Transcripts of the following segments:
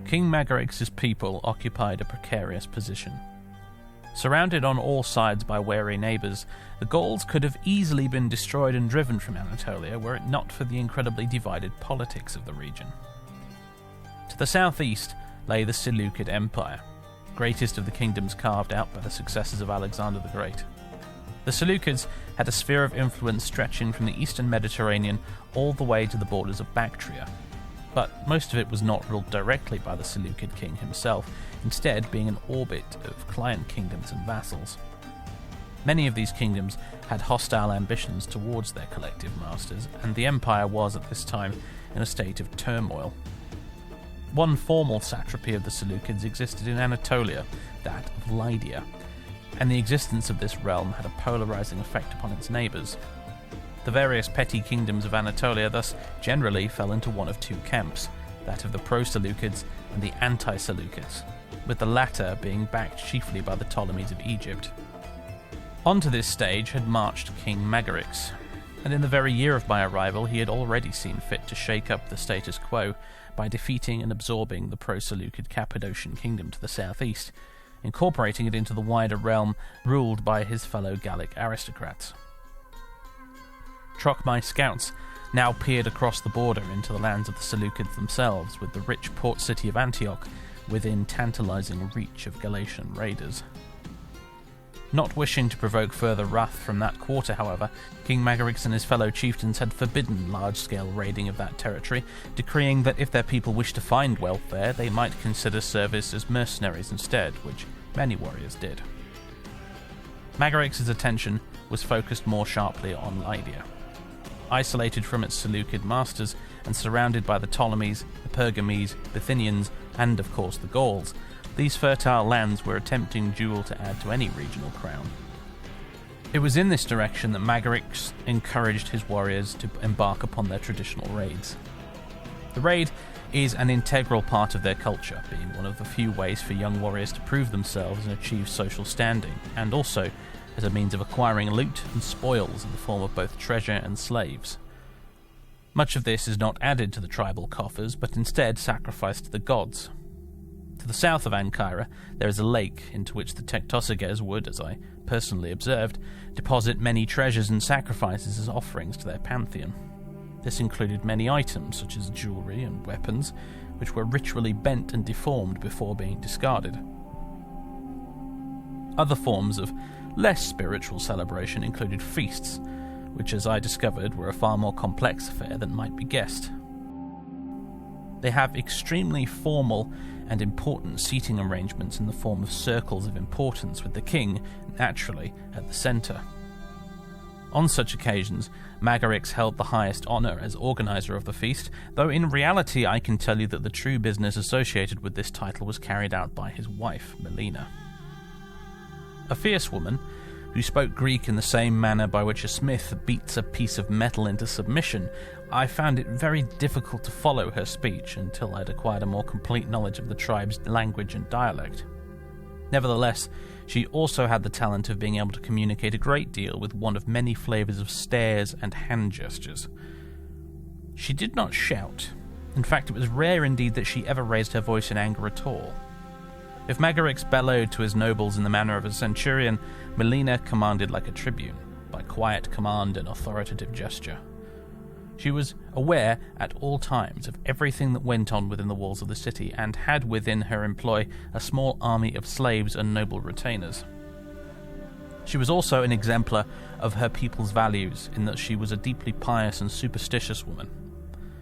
King Magarix's people occupied a precarious position. Surrounded on all sides by wary neighbours, the Gauls could have easily been destroyed and driven from Anatolia were it not for the incredibly divided politics of the region. To the southeast lay the Seleucid Empire, greatest of the kingdoms carved out by the successors of Alexander the Great. The Seleucids had a sphere of influence stretching from the eastern Mediterranean all the way to the borders of Bactria, but most of it was not ruled directly by the Seleucid king himself, instead being an orbit of client kingdoms and vassals. Many of these kingdoms had hostile ambitions towards their collective masters, and the empire was at this time in a state of turmoil. One formal satrapy of the Seleucids existed in Anatolia, that of Lydia, and the existence of this realm had a polarizing effect upon its neighbours. The various petty kingdoms of Anatolia thus generally fell into one of two camps, that of the pro-Seleucids and the anti-Seleucids, with the latter being backed chiefly by the Ptolemies of Egypt. Onto this stage had marched King Magarix, and in the very year of my arrival he had already seen fit to shake up the status quo by defeating and absorbing the pro-Seleucid Cappadocian kingdom to the southeast, incorporating it into the wider realm ruled by his fellow Gallic aristocrats. Trocmai scouts now peered across the border into the lands of the Seleucids themselves, with the rich port city of Antioch within tantalizing reach of Galatian raiders. Not wishing to provoke further wrath from that quarter, however, King Magarix and his fellow chieftains had forbidden large-scale raiding of that territory, decreeing that if their people wished to find wealth there, they might consider service as mercenaries instead, which many warriors did. Magarix's attention was focused more sharply on Lydia. Isolated from its Seleucid masters and surrounded by the Ptolemies, the Pergamese, Bithynians, and of course the Gauls, these fertile lands were a tempting jewel to add to any regional crown. It was in this direction that Magarix encouraged his warriors to embark upon their traditional raids. The raid is an integral part of their culture, being one of the few ways for young warriors to prove themselves and achieve social standing, and also as a means of acquiring loot and spoils in the form of both treasure and slaves. Much of this is not added to the tribal coffers, but instead sacrificed to the gods. To the south of Ancyra, there is a lake into which the Tectosages would, as I personally observed, deposit many treasures and sacrifices as offerings to their pantheon. This included many items, such as jewellery and weapons, which were ritually bent and deformed before being discarded. Other forms of less spiritual celebration included feasts, which, as I discovered, were a far more complex affair than might be guessed. They have extremely formal and important seating arrangements in the form of circles of importance, with the king, naturally, at the centre. On such occasions, Magarix held the highest honour as organiser of the feast, though in reality I can tell you that the true business associated with this title was carried out by his wife, Melina. A fierce woman, who spoke Greek in the same manner by which a smith beats a piece of metal into submission, I found it very difficult to follow her speech until I'd acquired a more complete knowledge of the tribe's language and dialect. Nevertheless, she also had the talent of being able to communicate a great deal with one of many flavours of stares and hand gestures. She did not shout. In fact, it was rare indeed that she ever raised her voice in anger at all. If Magarix bellowed to his nobles in the manner of a centurion, Melina commanded like a tribune, by quiet command and authoritative gesture. She was aware at all times of everything that went on within the walls of the city, and had within her employ a small army of slaves and noble retainers. She was also an exemplar of her people's values, in that she was a deeply pious and superstitious woman.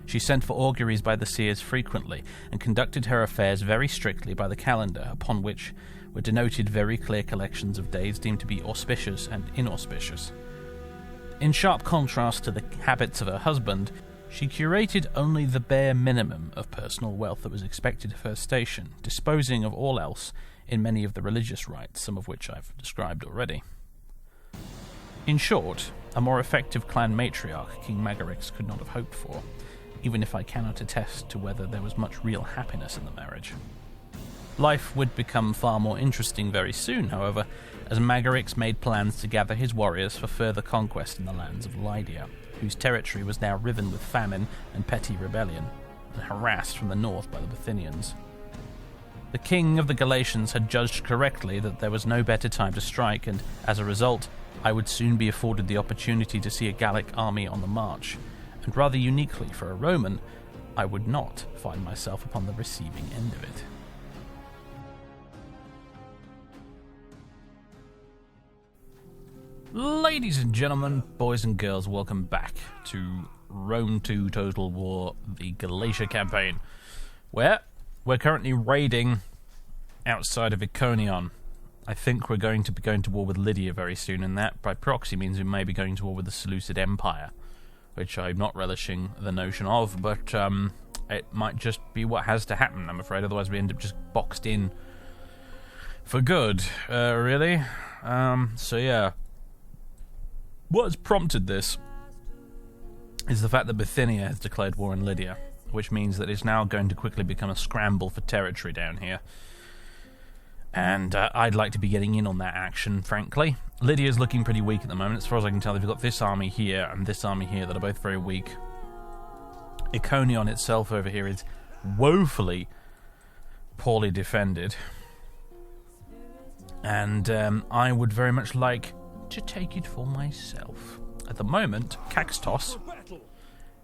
She sent for auguries by the seers frequently, and conducted her affairs very strictly by the calendar, upon which were denoted very clear collections of days deemed to be auspicious and inauspicious. In sharp contrast to the habits of her husband, she curated only the bare minimum of personal wealth that was expected of her station, disposing of all else in many of the religious rites, some of which I've described already. In short, a more effective clan matriarch King Magarix could not have hoped for, even if I cannot attest to whether there was much real happiness in the marriage. Life would become far more interesting very soon, however, as Magarix made plans to gather his warriors for further conquest in the lands of Lydia, whose territory was now riven with famine and petty rebellion, and harassed from the north by the Bithynians. The king of the Galatians had judged correctly that there was no better time to strike, and as a result, I would soon be afforded the opportunity to see a Gallic army on the march, and rather uniquely for a Roman, I would not find myself upon the receiving end of it. Ladies and gentlemen, boys and girls, welcome back to Rome 2 Total War, the Galatia campaign, where we're currently raiding outside of Iconium. I think we're going to be going to war with Lydia very soon, and that by proxy means we may be going to war with the Seleucid Empire, which I'm not relishing the notion of, but it might just be what has to happen, I'm afraid, otherwise we end up just boxed in for good, really. So yeah. What has prompted this is the fact that Bithynia has declared war on Lydia, which means that it's now going to quickly become a scramble for territory down here. And I'd like to be getting in on that action, frankly. Lydia's looking pretty weak at the moment. As far as I can tell, they've got this army here and this army here that are both very weak. Iconium itself over here is woefully poorly defended. And I would very much like to take it for myself. At the moment, Caxtos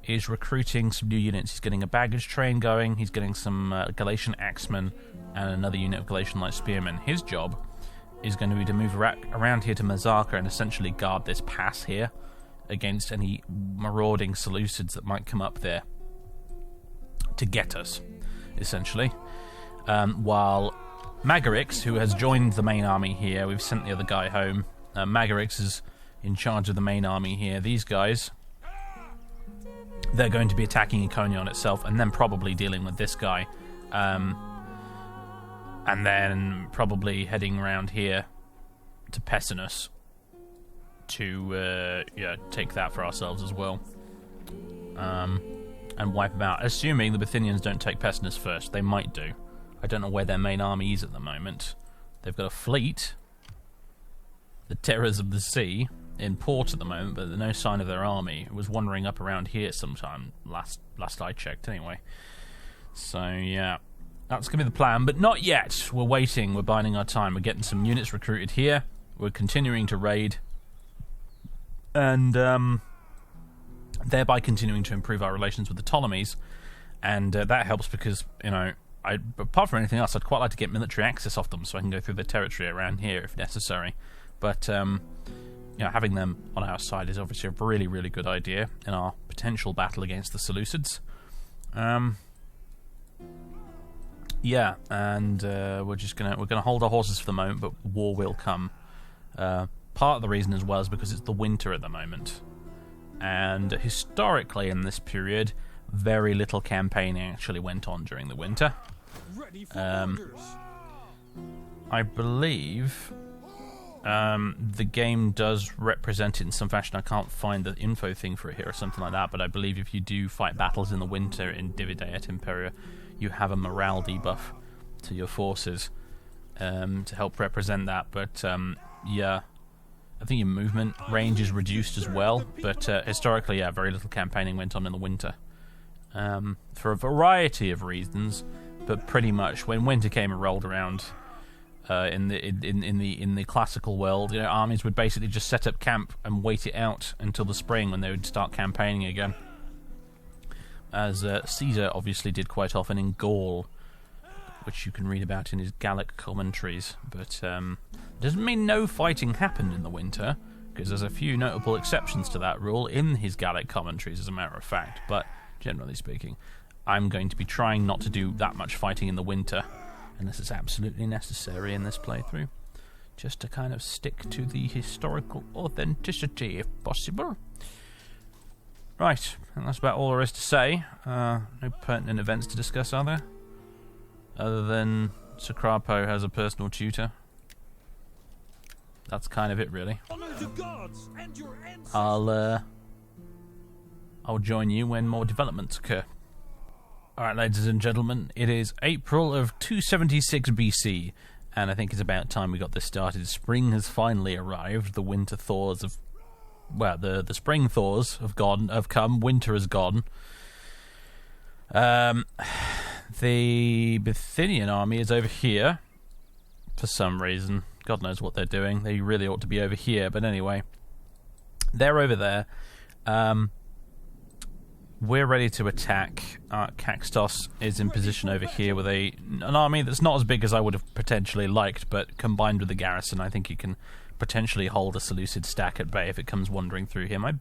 is recruiting some new units. He's getting a baggage train going, he's getting some Galatian axemen and another unit of Galatian light spearmen. His job is going to be to move around here to Mazaka and essentially guard this pass here against any marauding Seleucids that might come up there to get us, essentially. While Magarix, who has joined the main army here, we've sent the other guy home. Magarix is in charge of the main army here. These guys, they're going to be attacking Iconium itself and then probably dealing with this guy. And then probably heading around here to Pessinus to take that for ourselves as well. And wipe them out. Assuming the Bithynians don't take Pessinus first. They might do. I don't know where their main army is at the moment. They've got a fleet, the Terrors of the Sea, in port at the moment, but there's no sign of their army. It was wandering up around here sometime, last I checked anyway. So yeah, that's going to be the plan, but not yet. We're waiting, we're biding our time. We're getting some units recruited here, we're continuing to raid, and thereby continuing to improve our relations with the Ptolemies, and that helps because, you know, apart from anything else, I'd quite like to get military access off them so I can go through the territory around here if necessary. But you know, having them on our side is obviously a really, really good idea in our potential battle against the Seleucids. Yeah, and we're gonna hold our horses for the moment, but war will come. Part of the reason as well is because it's the winter at the moment, and historically in this period, very little campaigning actually went on during the winter. I believe the game does represent it in some fashion. I can't find the info thing for it here or something like that, but I believe if you do fight battles in the winter in Divide et Impera, you have a morale debuff to your forces to help represent that. But yeah, I think your movement range is reduced as well, but historically, yeah, very little campaigning went on in the winter. For a variety of reasons, but pretty much when winter came and rolled around in the classical world, you know, armies would basically just set up camp and wait it out until the spring when they would start campaigning again. As Caesar obviously did quite often in Gaul, which you can read about in his Gallic commentaries. But doesn't mean no fighting happened in the winter, because there's a few notable exceptions to that rule in his Gallic commentaries, as a matter of fact. But generally speaking, I'm going to be trying not to do that much fighting in the winter, unless it's absolutely necessary in this playthrough, just to kind of stick to the historical authenticity, if possible. Right, and that's about all there is to say. No pertinent events to discuss, are there? Other than Socrapo has a personal tutor. That's kind of it, really. I'll join you when more developments occur. Alright, ladies and gentlemen, it is April of 276 BC, and I think it's about time we got this started. Spring has finally arrived. The winter thaws have... Well, the spring thaws have come. Winter is gone. The Bithynian army is over here for some reason. God knows what they're doing. They really ought to be over here, but anyway. They're over there. We're ready to attack. Caxtos is in position over here with an army that's not as big as I would have potentially liked, but combined with the garrison, I think he can potentially hold a Seleucid stack at bay if it comes wandering through here. My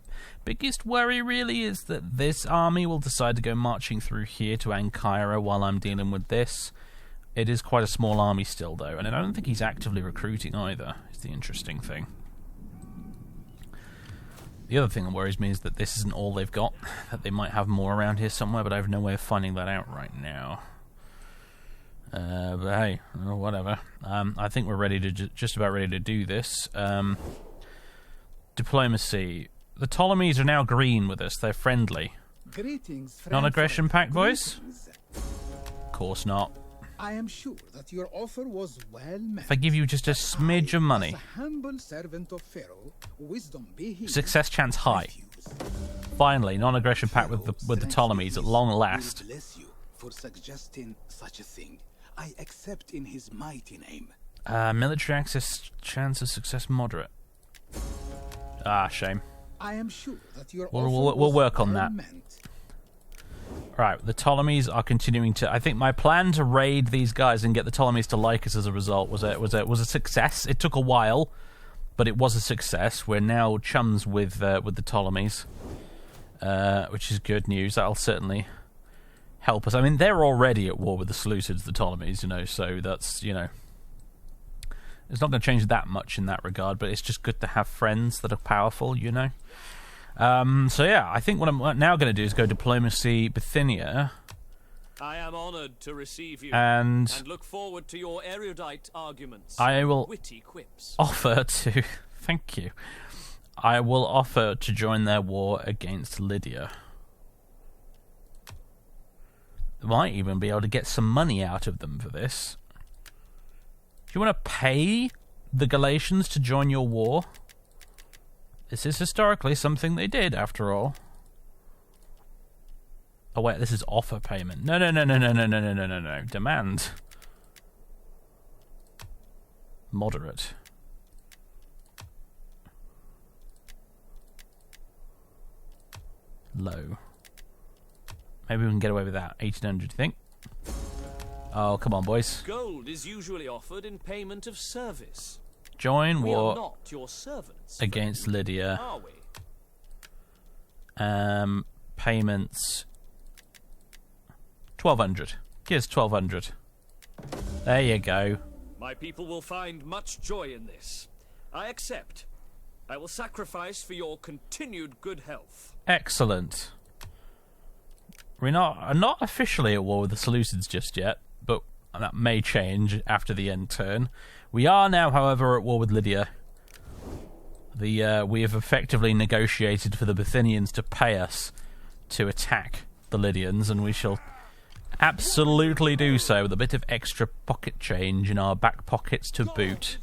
biggest worry really is that this army will decide to go marching through here to Ankara while I'm dealing with this. It is quite a small army still, though, and I don't think he's actively recruiting either, is the interesting thing. The other thing that worries me is that this isn't all they've got, that they might have more around here somewhere, but I have no way of finding that out right now. But hey, whatever. I think we're ready to just about ready to do this. Diplomacy. The Ptolemies are now green with us. They're friendly. Non-aggression pact, boys? Of course not. I am sure that your offer was well met. If I give you just a smidge of money. As a humble servant of Pharaoh, wisdom be his. Success chance high. Finally, non-aggression pact with the Ptolemies at long last. Bless you for suggesting such a thing. I accept in his mighty name. Military access chance of success moderate. Ah, shame. I am sure that your we'll work on that. Meant. Right, the Ptolemies are continuing to. I think my plan to raid these guys and get the Ptolemies to like us as a result was a success. It took a while, but it was a success. We're now chums with the Ptolemies, which is good news. That'll certainly help us. I mean, they're already at war with the Seleucids, the Ptolemies, so that's, it's not going to change that much in that regard, but it's just good to have friends that are powerful, So yeah, I think what I'm now going to do is go diplomacy Bithynia. I am honoured to receive you and look forward to your erudite arguments. I will witty quips. offer to thank you. I will offer to join their war against Lydia. Might even be able to get some money out of them for this. Do you want to pay the Galatians to join your war? This is historically something they did, after all. Oh wait, this is offer payment. No. Demand. Moderate. Low. Maybe we can get away with that. 1800, do you think? Oh, come on, boys. Gold is usually offered in payment of service. Join We war are not your servants, against friend. Lydia. Are we? Payments 1200. Here's 1200. There you go. My people will find much joy in this. I accept. I will sacrifice for your continued good health. Excellent. We're not officially at war with the Seleucids just yet, but that may change after the end turn. We are now, however, at war with Lydia. We have effectively negotiated for the Bithynians to pay us to attack the Lydians, and we shall absolutely do so with a bit of extra pocket change in our back pockets to boot.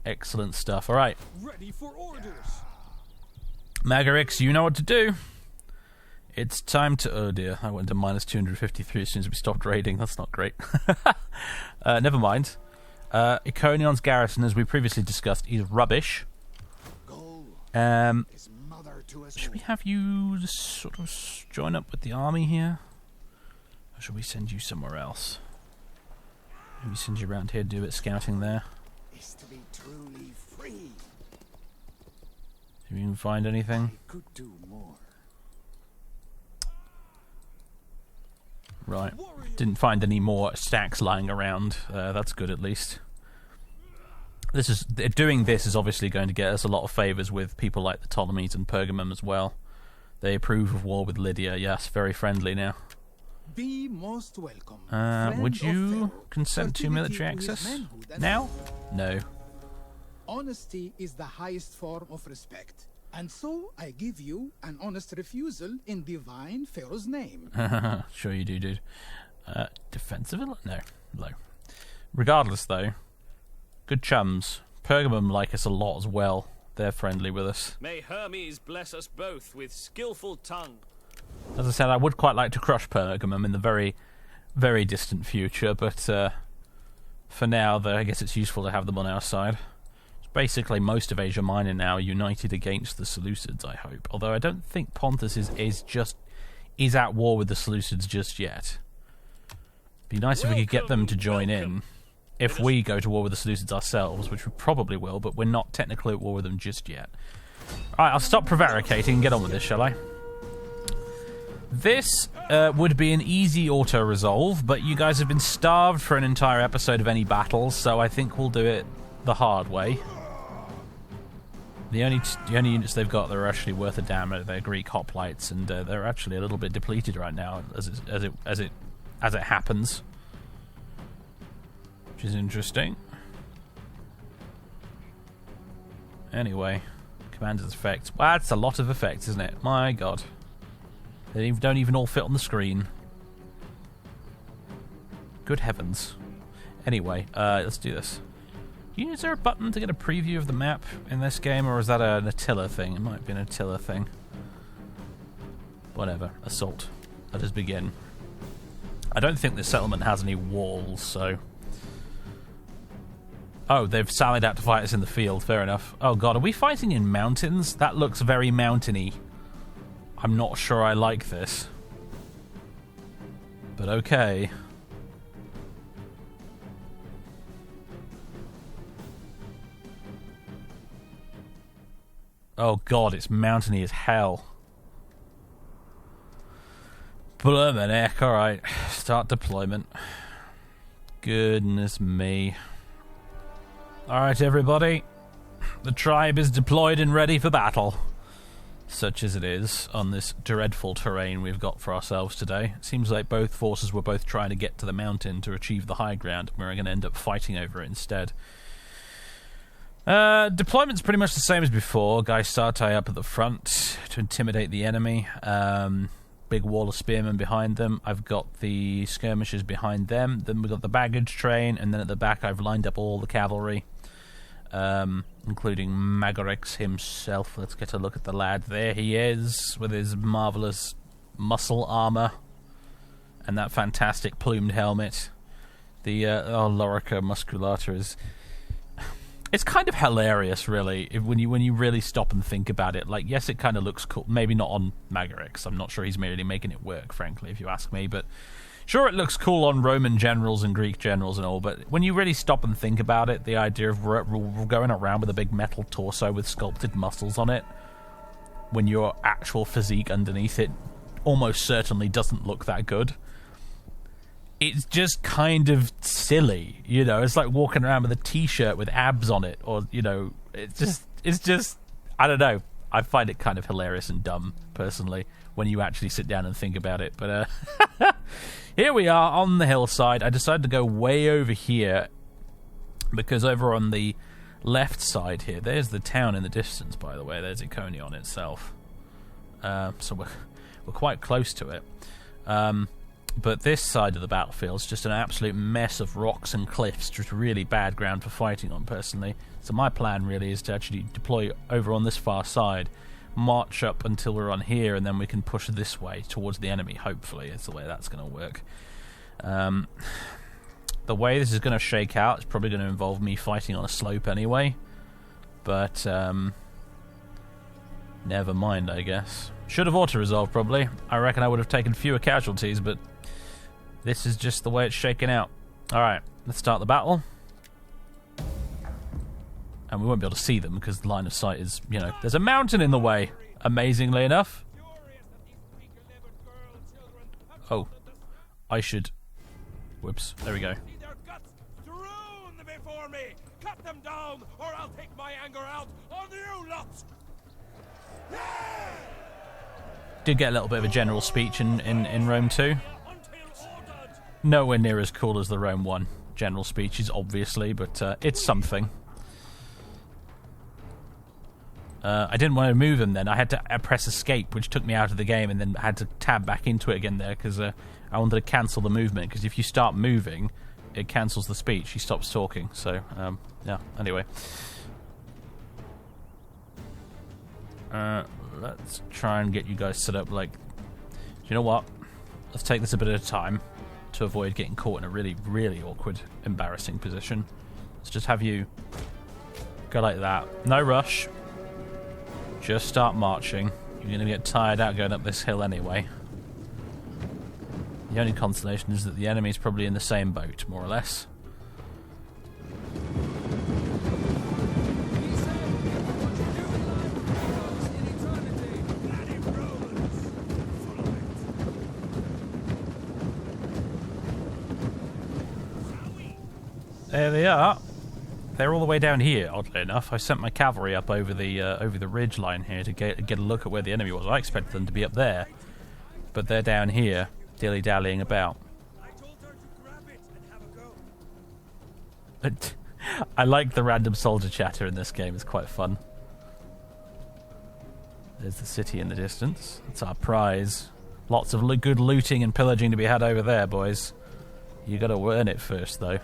Excellent stuff. All right. Ready for orders. Magarix, you know what to do. It's time to... Oh dear, I went to minus 253 as soon as we stopped raiding. That's not great. Never mind. Iconion's garrison, as we previously discussed, is rubbish. Should we have you sort of join up with the army here? Or should we send you somewhere else? Maybe send you around here to do a bit of scouting there. Is to be truly free. Did you even find anything? I could do more. Right. Didn't find any more stacks lying around. That's good, at least. Doing this is obviously going to get us a lot of favours with people like the Ptolemies and Pergamum as well. They approve of war with Lydia. Yes, very friendly now. Be most welcome. Would you consent to military access now? No. Honesty is the highest form of respect. And so I give you an honest refusal in divine Pharaoh's name. Sure you do, dude. Defensive? No. Low. Regardless, though, good chums. Pergamum like us a lot as well. They're friendly with us. May Hermes bless us both with skillful tongue. As I said, I would quite like to crush Pergamum in the very, very distant future, but for now, I guess it's useful to have them on our side. It's basically most of Asia Minor now united against the Seleucids, I hope. Although I don't think Pontus is at war with the Seleucids just yet. Be nice if we could get them to join in. If we go to war with the Seleucids ourselves, which we probably will, but we're not technically at war with them just yet. Alright, I'll stop prevaricating and get on with this, shall I? This would be an easy auto-resolve, but you guys have been starved for an entire episode of any battles, so I think we'll do it the hard way. The only units they've got that are actually worth a damn are their Greek hoplites, and they're actually a little bit depleted right now, as it happens, which is interesting. Anyway, commander's effects. Well, that's a lot of effects, isn't it? My God. They don't even all fit on the screen. Good heavens. Anyway, let's do this. Is there a button to get a preview of the map in this game, or is that an Attila thing? It might be an Attila thing. Whatever. Assault. Let us begin. I don't think this settlement has any walls, so... Oh, they've sallied out to fight us in the field. Fair enough. Oh God, are we fighting in mountains? That looks very mountainy. I'm not sure I like this. But okay. Oh God, it's mountainy as hell. Blurman heck, alright. Start deployment. Goodness me. Alright everybody. The tribe is deployed and ready for battle. Such as it is on this dreadful terrain we've got for ourselves today. It seems like both forces were both trying to get to the mountain to achieve the high ground. We're going to end up fighting over it instead. Deployment's pretty much the same as before. Guys start up at the front to intimidate the enemy. Big wall of spearmen behind them. I've got the skirmishers behind them. Then we've got the baggage train, and then at the back I've lined up all the cavalry. Including Magorix himself. Let's get a look at the lad. There he is, with his marvellous muscle armour and that fantastic plumed helmet. The Lorica musculata is... It's kind of hilarious, really, when you really stop and think about it. Like, yes, it kind of looks cool. Maybe not on Magorix. I'm not sure he's merely making it work, frankly, if you ask me, but... Sure, it looks cool on Roman generals and Greek generals and all, but when you really stop and think about it, the idea of going around with a big metal torso with sculpted muscles on it, when your actual physique underneath it almost certainly doesn't look that good, it's just kind of silly, you know? It's like walking around with a t-shirt with abs on it, or, you know, it's just, I don't know. I find it kind of hilarious and dumb, personally, when you actually sit down and think about it, but, here we are on the hillside. I decided to go way over here because over on the left side here, there's the town in the distance, by the way. There's Iconion itself. So we're quite close to it. But this side of the battlefield is just an absolute mess of rocks and cliffs, just really bad ground for fighting on, personally. So my plan really is to actually deploy over on this far side, march up until we're on here, and then we can push this way towards the enemy, hopefully. It's the way that's going to work. The way this is going to shake out is probably going to involve me fighting on a slope anyway, but never mind, I guess. Should have auto-resolved, probably. I reckon I would have taken fewer casualties, but this is just the way it's shaking out. Alright, let's start the battle. And we won't be able to see them because the line of sight is, you know, there's a mountain in the way, amazingly enough. Oh, I should... Whoops, there we go. Cut them down, or I'll take my anger out on you lots. Did get a little bit of a general speech in Rome 2. Nowhere near as cool as the Rome 1 general speeches, obviously, but it's something. I didn't want to move him then. I had to press escape, which took me out of the game, and then had to tab back into it again there, because I wanted to cancel the movement, because if you start moving, it cancels the speech. He stops talking, so, yeah, anyway. Let's try and get you guys set up, like... you know what? Let's take this a bit at a time to avoid getting caught in a really, really awkward, embarrassing position. Let's just have you go like that. No rush. Just start marching. You're going to get tired out going up this hill anyway. The only consolation is that the enemy's probably in the same boat, more or less. There they are. They're all the way down here, oddly enough. I sent my cavalry up over the ridge line here to get a look at where the enemy was. I expected them to be up there, but they're down here, dilly-dallying about. I told her to grab it and have a go. I like the random soldier chatter in this game. It's quite fun. There's the city in the distance. It's our prize. Lots of good looting and pillaging to be had over there, boys. You got to earn it first, though.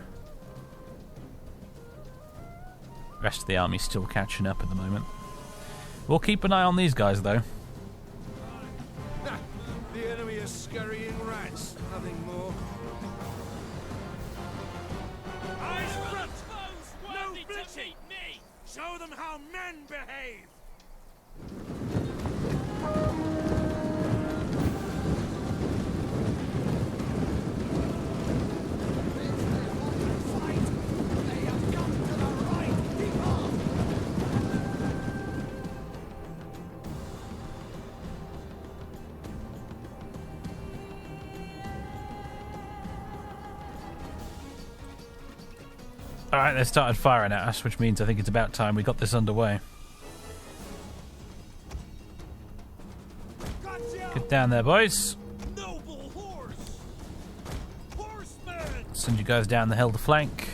Rest of the army's still catching up at the moment. We'll keep an eye on these guys, though. The enemy is scurrying rats, nothing more. Eyes front! No flinching! Show them how men behave! Alright, they started firing at us, which means I think it's about time we got this underway. Get down there, boys. Noble horse! Horsemen! Send you guys down the hill to flank.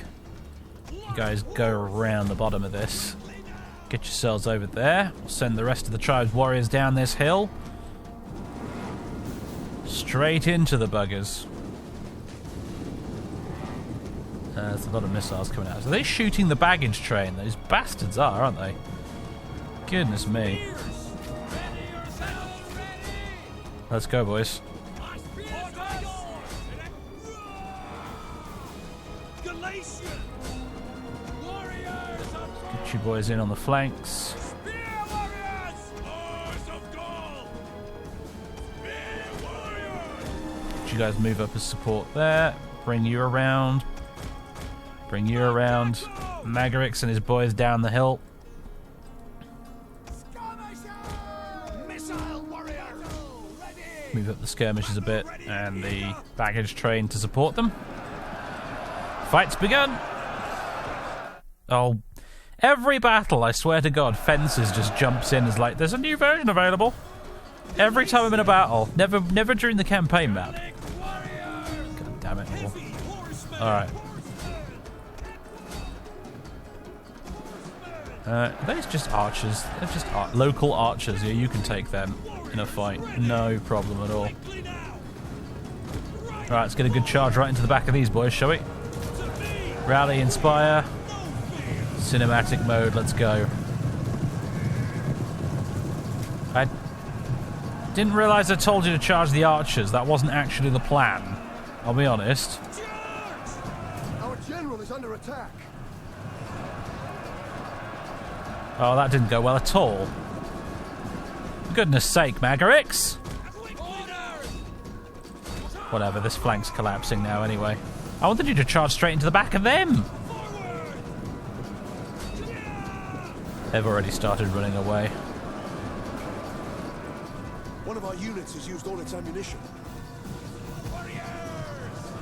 You guys go around the bottom of this. Get yourselves over there. We'll send the rest of the tribe's warriors down this hill. Straight into the buggers. There's a lot of missiles coming out. Are they shooting the baggage train? Those bastards are, aren't they? Goodness me. Let's go, boys. Galatian! Warriors of Get you boys in on the flanks. Spear warriors! Horse of Gaul! Spear warriors! Get you guys move up as support there. Bring you around. Bring you around. Magarix and his boys down the hill. Missile warriors! Ready! Move up the skirmishes a bit and the baggage train to support them. Fight's begun! Oh, every battle, I swear to God, Fences just jumps in as like, there's a new version available. Every time I'm in a battle. Never during the campaign map. God damn it all. Alright. Those just archers. They're just local archers. Yeah, you can take them in a fight. No problem at all. Alright, let's get a good charge right into the back of these boys, shall we? Rally, inspire. Cinematic mode, let's go. I didn't realise I told you to charge the archers. That wasn't actually the plan. I'll be honest. Our general is under attack. Oh, that didn't go well at all. For goodness sake, Magarix! Whatever, this flank's collapsing now anyway. I wanted you to charge straight into the back of them! They've already started running away. One of our units has used all its ammunition.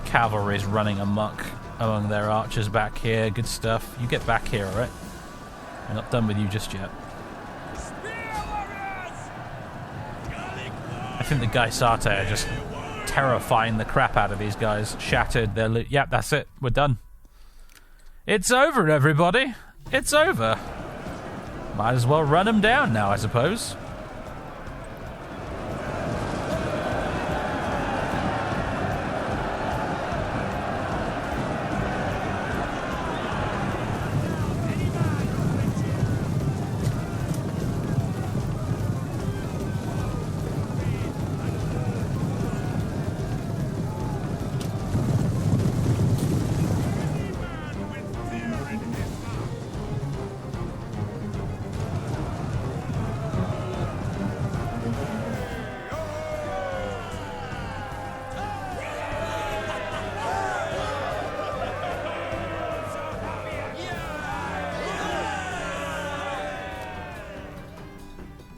Cavalry's running amok among their archers back here. Good stuff. You get back here, alright? We're not done with you just yet. I think the Gaisate are just terrifying the crap out of these guys. Shattered their loot. Yep, that's it. We're done. It's over, everybody. It's over. Might as well run them down now, I suppose.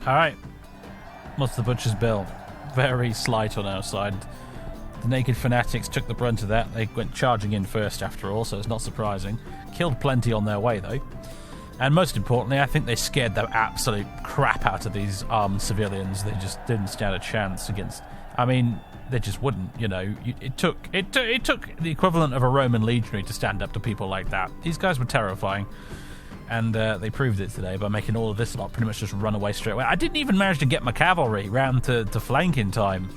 Alright. What's the butcher's bill? Very slight on our side. The naked fanatics took the brunt of that. They went charging in first, after all, so it's not surprising. Killed plenty on their way, though. And most importantly, I think they scared the absolute crap out of these armed civilians. They just didn't stand a chance against... I mean, they just wouldn't, you know. It took the equivalent of a Roman legionary to stand up to people like that. These guys were terrifying. And they proved it today by making all of this lot pretty much just run away straight away. I didn't even manage to get my cavalry round to flank in time.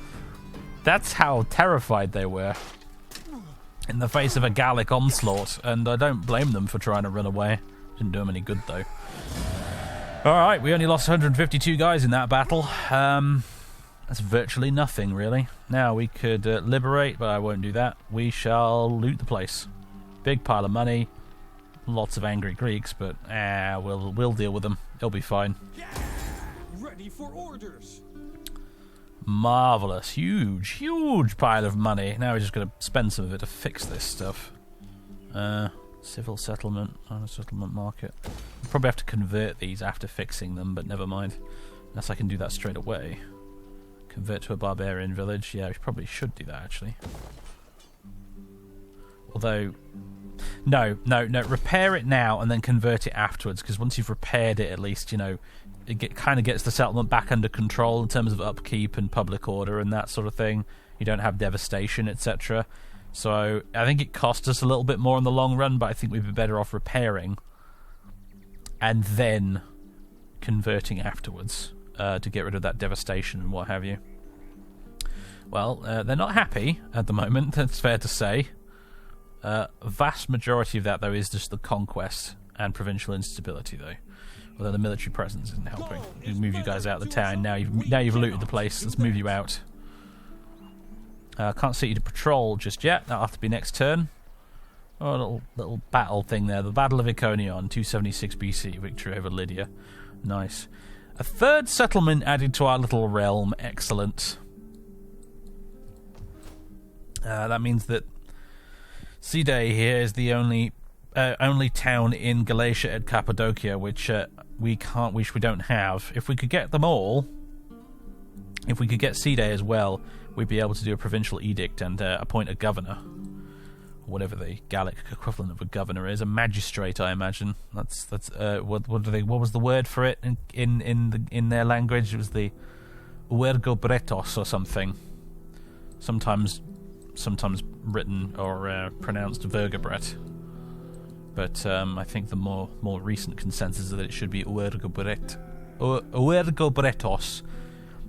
That's how terrified they were in the face of a Gallic onslaught, and I don't blame them for trying to run away. Didn't do them any good, though. Alright, we only lost 152 guys in that battle. That's virtually nothing, really. Now, we could liberate, but I won't do that. We shall loot the place. Big pile of money. Lots of angry Greeks, but we'll deal with them. It'll be fine. Ready for orders. Marvellous. Huge pile of money. Now we're just going to spend some of it to fix this stuff. Civil settlement. Settlement market. We'll probably have to convert these after fixing them, but never mind. Unless I can do that straight away. Convert to a barbarian village. Yeah, we probably should do that, actually. Although... No. Repair it now and then convert it afterwards, because once you've repaired it, at least, you know, it kind of gets the settlement back under control in terms of upkeep and public order and that sort of thing. You don't have devastation, etc. So I think it cost us a little bit more in the long run, but I think we'd be better off repairing and then converting afterwards to get rid of that devastation and what have you. Well, they're not happy at the moment, that's fair to say. Vast majority of that, though, is just the conquest and provincial instability, though. Although the military presence isn't helping. We move you guys out of the town. Now you've looted the place. Let's move you out. Can't set you to patrol just yet. That'll have to be next turn. Oh, little battle thing there. The Battle of Iconion, 276 BC. Victory over Lydia. Nice. A third settlement added to our little realm. Excellent. That means that Side here is the only town in Galatia and Cappadocia which we don't have. If we could get them all, if we could get Side as well, we'd be able to do a provincial edict and appoint a governor, or whatever the Gallic equivalent of a governor is, a magistrate, I imagine. That's what was the word for it in their language? It was the uergobretos or something. Sometimes written or pronounced vergobret. But I think the more recent consensus is that it should be uergobretos,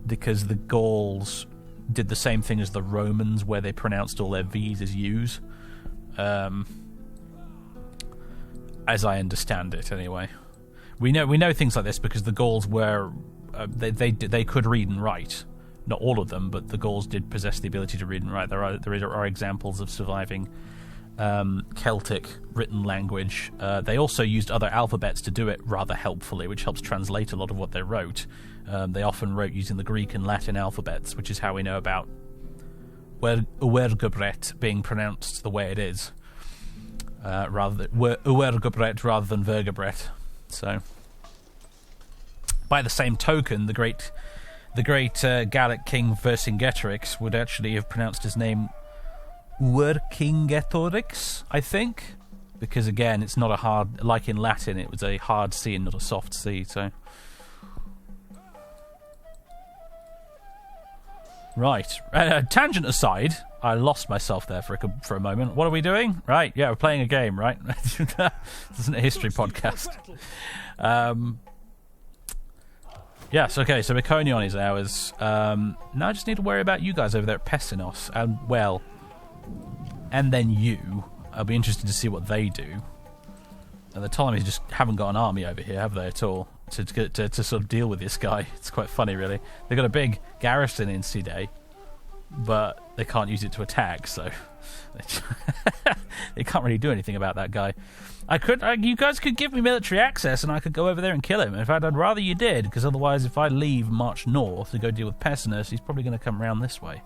because the Gauls did the same thing as the Romans, where they pronounced all their V's as U's. As I understand it, anyway. We know things like this because the Gauls were they could read and write. Not all of them, but the Gauls did possess the ability to read and write. There are examples of surviving Celtic written language. They also used other alphabets to do it rather helpfully, which helps translate a lot of what they wrote. They often wrote using the Greek and Latin alphabets, which is how we know about uergobret being pronounced the way it is, uergobret rather than vergobret. So, by the same token, the great Gallic king Vercingetorix would actually have pronounced his name Uercingetorix, I think, because again, it's not a hard, like in Latin, it was a hard C and not a soft C. So, right. Tangent aside, I lost myself there for a moment. What are we doing? Right, yeah, we're playing a game, right? This isn't a history podcast. Yes, okay, so Iconion is ours. Now I just need to worry about you guys over there at Pessinos. And then you. I'll be interested to see what they do. And the Ptolemies just haven't got an army over here, have they, at all? To sort of deal with this guy. It's quite funny, really. They've got a big garrison in Side, but they can't use it to attack, so they can't really do anything about that guy. You guys could give me military access and I could go over there and kill him. In fact, I'd rather you did, because otherwise if I leave and march north to go deal with Pessinus, he's probably going to come around this way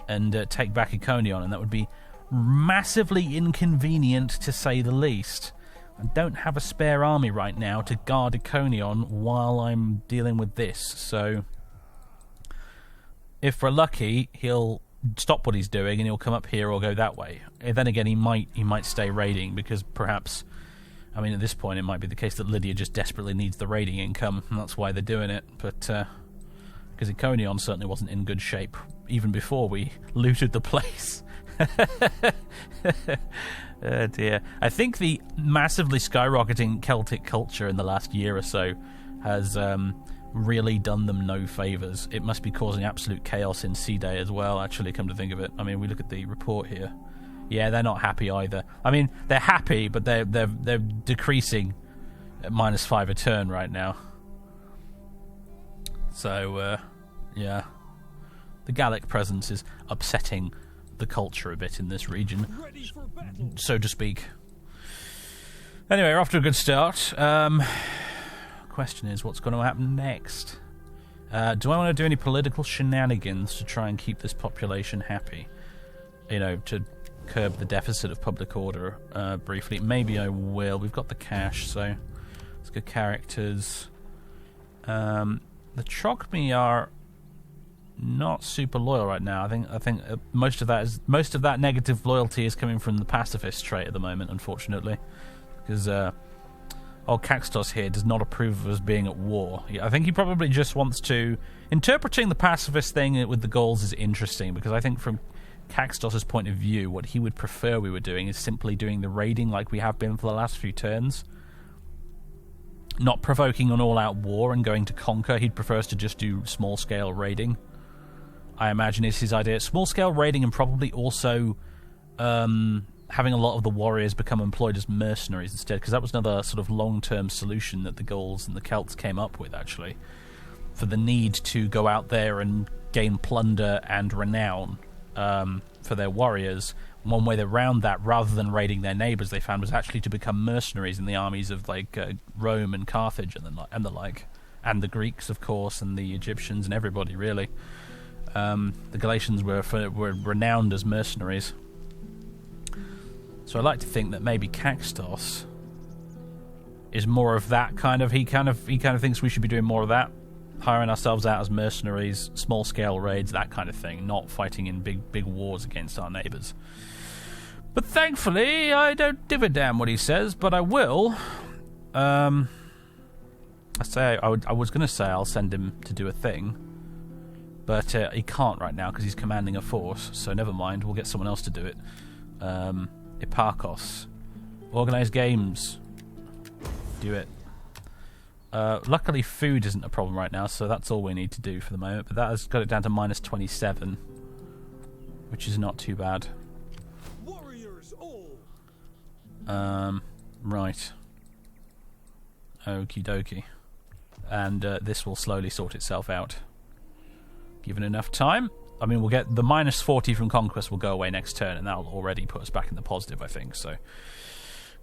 and take back Iconion, and that would be massively inconvenient, to say the least. and don't have a spare army right now to guard Iconion while I'm dealing with this. So if we're lucky, he'll stop what he's doing and he'll come up here or go that way. And then again, he might stay raiding, because perhaps, I mean, at this point it might be the case that Lydia just desperately needs the raiding income, and that's why they're doing it. But because Iconion certainly wasn't in good shape even before we looted the place. Oh dear. I think the massively skyrocketing Celtic culture in the last year or so has really done them no favours. It must be causing absolute chaos in C-Day as well, actually, come to think of it. I mean, we look at the report here. Yeah, they're not happy either. I mean, they're happy, but they're decreasing at -5 a turn right now. So, yeah. The Gallic presence is upsetting the culture a bit in this region, so to speak. Anyway, we're off to a good start. Question is, what's going to happen next? Do I want to do any political shenanigans to try and keep this population happy? You know, to curb the deficit of public order briefly. Maybe I will. We've got the cash, so let's go characters. The Trogmi are not super loyal right now. I think most of that negative loyalty is coming from the pacifist trait at the moment, unfortunately, because old Caxtos here does not approve of us being at war. I think he probably just wants to... Interpreting the pacifist thing with the Gauls is interesting, because I think from Caxtos' point of view, what he would prefer we were doing is simply doing the raiding like we have been for the last few turns. Not provoking an all-out war and going to conquer. He'd prefer us to just do small-scale raiding. I imagine is his idea. Small-scale raiding, and probably also having a lot of the warriors become employed as mercenaries instead, because that was another sort of long-term solution that the Gauls and the Celts came up with, actually, for the need to go out there and gain plunder and renown for their warriors. One way around that, rather than raiding their neighbours, they found was actually to become mercenaries in the armies of like Rome and Carthage and the like, and the Greeks, of course, and the Egyptians and everybody really. The Galatians were renowned as mercenaries. So I like to think that maybe Caxtos is more of that kind of. He kind of thinks we should be doing more of that, hiring ourselves out as mercenaries, small scale raids, that kind of thing, not fighting in big wars against our neighbours. But thankfully, I don't give a damn what he says, but I will. I was going to say I'll send him to do a thing, but he can't right now because he's commanding a force, so never mind, we'll get someone else to do it. Hipparchos. Organise games. Do it. Luckily food isn't a problem right now, so that's all we need to do for the moment, but that has got it down to -27, which is not too bad. Right. Okie dokie. And this will slowly sort itself out. Given enough time. I mean, we'll get the -40 from Conquest will go away next turn, and that'll already put us back in the positive, I think, so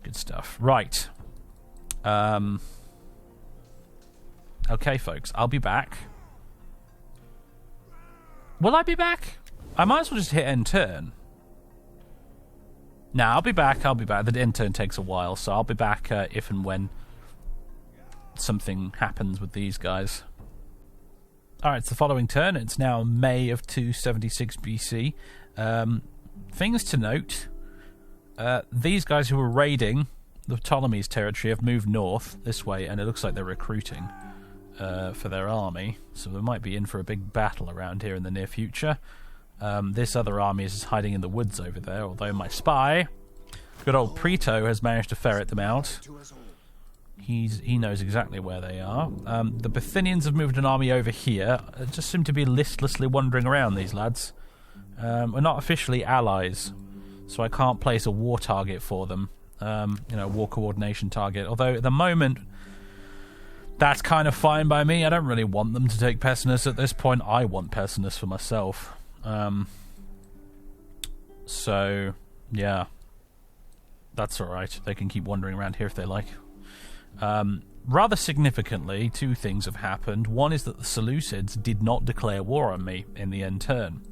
good stuff. Right. Okay, folks, I'll be back. Will I be back? I might as well just hit end turn. Nah, I'll be back. The end turn takes a while, so I'll be back if and when something happens with these guys. Alright, it's the following turn. It's now May of 276 BC. Things to note. These guys who were raiding the Ptolemies territory have moved north this way, and it looks like they're recruiting for their army, so we might be in for a big battle around here in the near future. This other army is hiding in the woods over there, although my spy, good old Preto, has managed to ferret them out. He knows exactly where they are. The Bithynians have moved an army over here. Just seem to be listlessly wandering around, these lads. We're not officially allies, so I can't place a war target for them. War coordination target. Although at the moment, that's kind of fine by me. I don't really want them to take Pessinus at this point. I want Pessinus for myself. So, yeah. That's alright. They can keep wandering around here if they like. Rather significantly, two things have happened. One is that the Seleucids did not declare war on me in the end turn.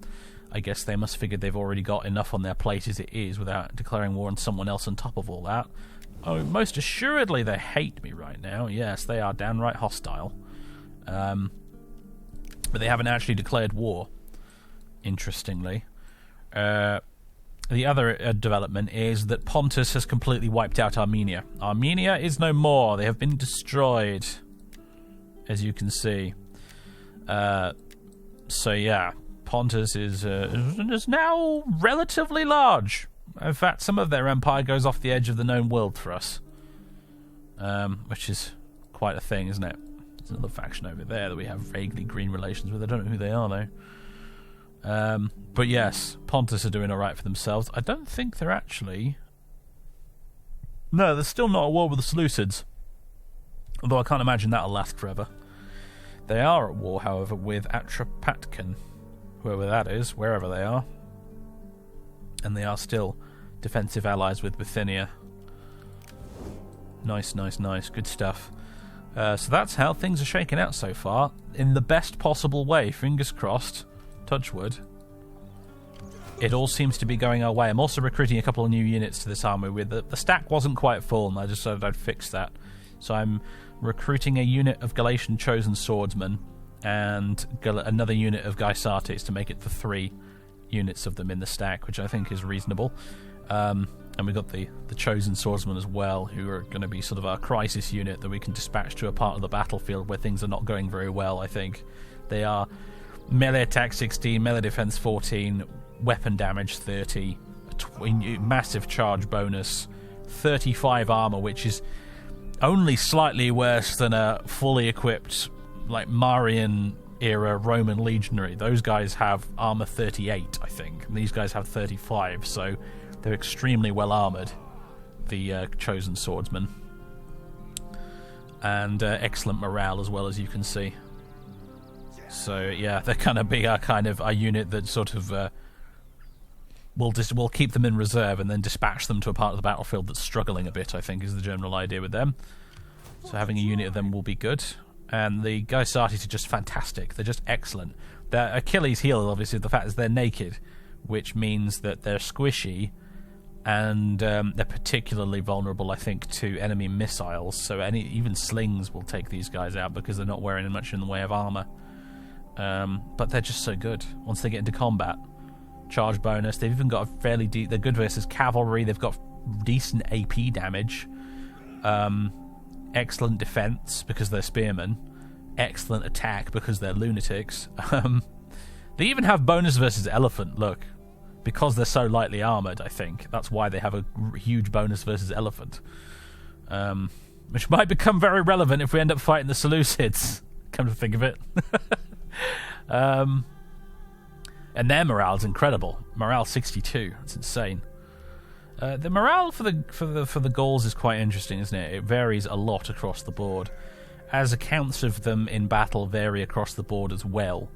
I guess they must figure they've already got enough on their plate as it is without declaring war on someone else on top of all that. Oh, most assuredly they hate me right now. Yes, they are downright hostile. But they haven't actually declared war, interestingly. The other development is that Pontus has completely wiped out Armenia. Armenia is no more. They have been destroyed, as you can see. So yeah, Pontus is now relatively large. In fact, some of their empire goes off the edge of the known world for us, which is quite a thing, isn't it? There's another faction over there that we have vaguely green relations with. I don't know who they are, though. But yes, Pontus are doing alright for themselves. I don't think they're actually... No, they're still not at war with the Seleucids. Although I can't imagine that'll last forever. They are at war, however, with Atropatkan, whoever that is, wherever they are. And they are still defensive allies with Bithynia. Nice, nice, nice. Good stuff. So that's how things are shaking out so far. In the best possible way. Fingers crossed. Touch wood. It all seems to be going our way. I'm also recruiting a couple of new units to this army. With the stack wasn't quite full, and I just decided I'd fix that. So I'm recruiting a unit of Galatian chosen swordsmen and another unit of Gaisates to make it for 3 units of them in the stack, which I think is reasonable. And we've got the chosen swordsmen as well, who are going to be sort of our crisis unit that we can dispatch to a part of the battlefield where things are not going very well, I think. They are melee attack 16, melee defense 14, weapon damage 30, massive charge bonus, 35 armor, which is only slightly worse than a fully equipped, like, Marian era Roman legionary. Those guys have armor 38, I think, and these guys have 35, so they're extremely well armored, the chosen swordsmen, and excellent morale as well, as you can see. So yeah, they're gonna be our unit that sort of we'll keep them in reserve and then dispatch them to a part of the battlefield that's struggling a bit, I think, is the general idea with them. So having a unit of them will be good. And the Gaisates are just fantastic. They're just excellent. Their Achilles' heel, obviously, the fact is they're naked, which means that they're squishy, and they're particularly vulnerable, I think, to enemy missiles. So even slings will take these guys out because they're not wearing much in the way of armor. But they're just so good once they get into combat. Charge bonus. They've even got a fairly they're good versus cavalry. They've got decent AP damage. Excellent defense because they're spearmen. Excellent attack because they're lunatics. They even have bonus versus elephant, look. Because they're so lightly armoured, I think. That's why they have a huge bonus versus elephant. Which might become very relevant if we end up fighting the Seleucids. Come to think of it. And their morale's incredible. Morale 62. It's insane. The morale for the Gauls is quite interesting, isn't it? It varies a lot across the board, as accounts of them in battle vary across the board as well.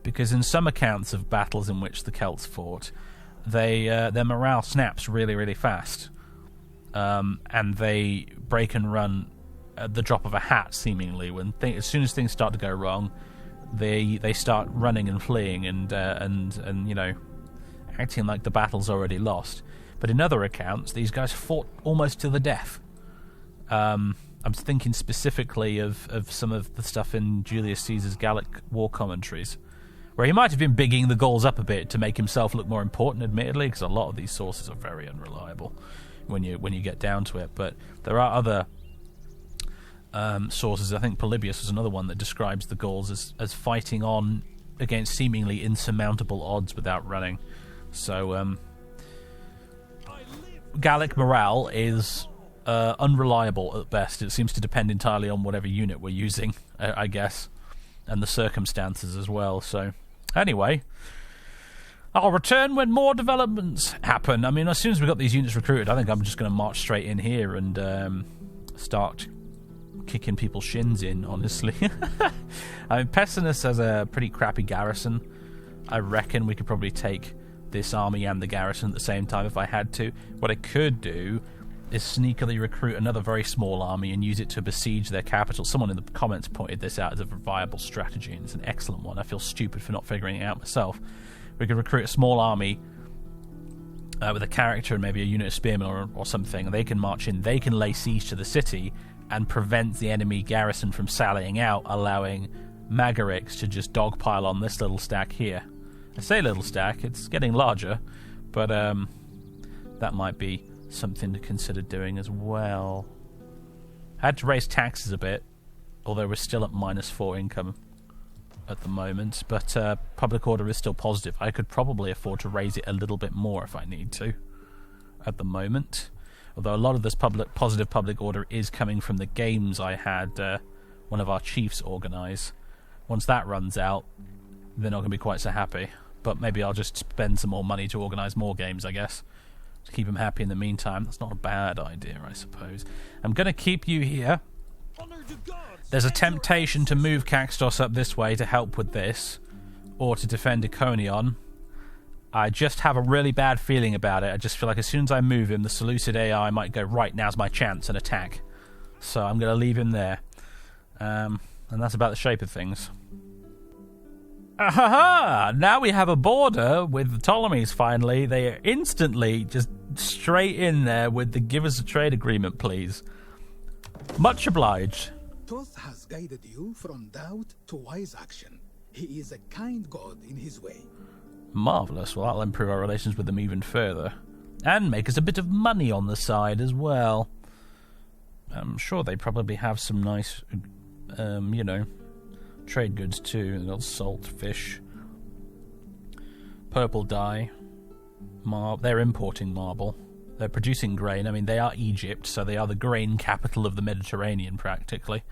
Because in some accounts of battles in which the Celts fought, their morale snaps really, really fast, and they break and run at the drop of a hat, seemingly. As soon as things start to go wrong, they start running and fleeing and you know, acting like the battle's already lost. But in other accounts, these guys fought almost to the death. I'm thinking specifically of some of the stuff in Julius Caesar's Gallic war commentaries, where he might have been bigging the Gauls up a bit to make himself look more important, admittedly, because a lot of these sources are very unreliable when you get down to it. But there are other sources. I think Polybius was another one that describes the Gauls as fighting on against seemingly insurmountable odds without running. So Gallic morale is unreliable at best. It seems to depend entirely on whatever unit we're using, I guess, and the circumstances as well. So anyway, I'll return when more developments happen. I mean, as soon as we've got these units recruited, I think I'm just going to march straight in here and start kicking people's shins in, honestly. I mean, Pessinus has a pretty crappy garrison. I reckon we could probably take this army and the garrison at the same time if I had to. What I could do is sneakily recruit another very small army and use it to besiege their capital. Someone in the comments pointed this out as a viable strategy, and it's an excellent one. I feel stupid for not figuring it out myself. We could recruit a small army with a character and maybe a unit of spearmen or something. They can march in, they can lay siege to the city and prevent the enemy garrison from sallying out, allowing Magarix to just dogpile on this little stack here. I say little stack, it's getting larger, but that might be something to consider doing as well. I had to raise taxes a bit, although we're still at -4 income at the moment, but public order is still positive. I could probably afford to raise it a little bit more if I need to at the moment, although a lot of this positive public order is coming from the games I had one of our chiefs organise. Once that runs out, they're not going to be quite so happy, but maybe I'll just spend some more money to organise more games, I guess, to keep them happy in the meantime. That's not a bad idea, I suppose. I'm going to keep you here. There's a temptation to move Caxtos up this way to help with this, or to defend Iconion. I just have a really bad feeling about it. I just feel like as soon as I move him, the Seleucid AI might go, right, now's my chance, and attack. So I'm going to leave him there. And that's about the shape of things. Ahaha! Now we have a border with the Ptolemies, finally. They are instantly just straight in there with the give us a trade agreement, please. Much obliged. Thoth has guided you from doubt to wise action. He is a kind god in his way. Marvellous. Well, that'll improve our relations with them even further. And make us a bit of money on the side as well. I'm sure they probably have some nice, trade goods too. They've got salt, fish, purple dye, they're importing marble. They're producing grain. I mean, they are Egypt, so they are the grain capital of the Mediterranean, practically.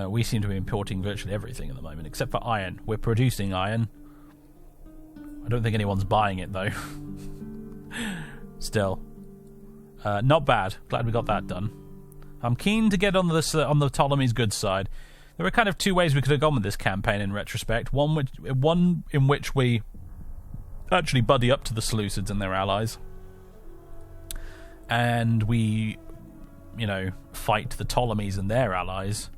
We seem to be importing virtually everything at the moment, except for iron. We're producing iron. I don't think anyone's buying it, though. Still. Not bad. Glad we got that done. I'm keen to get on the Ptolemy's good side. There were kind of two ways we could have gone with this campaign in retrospect. One in which we actually buddy up to the Seleucids and their allies, and we, fight the Ptolemies and their allies.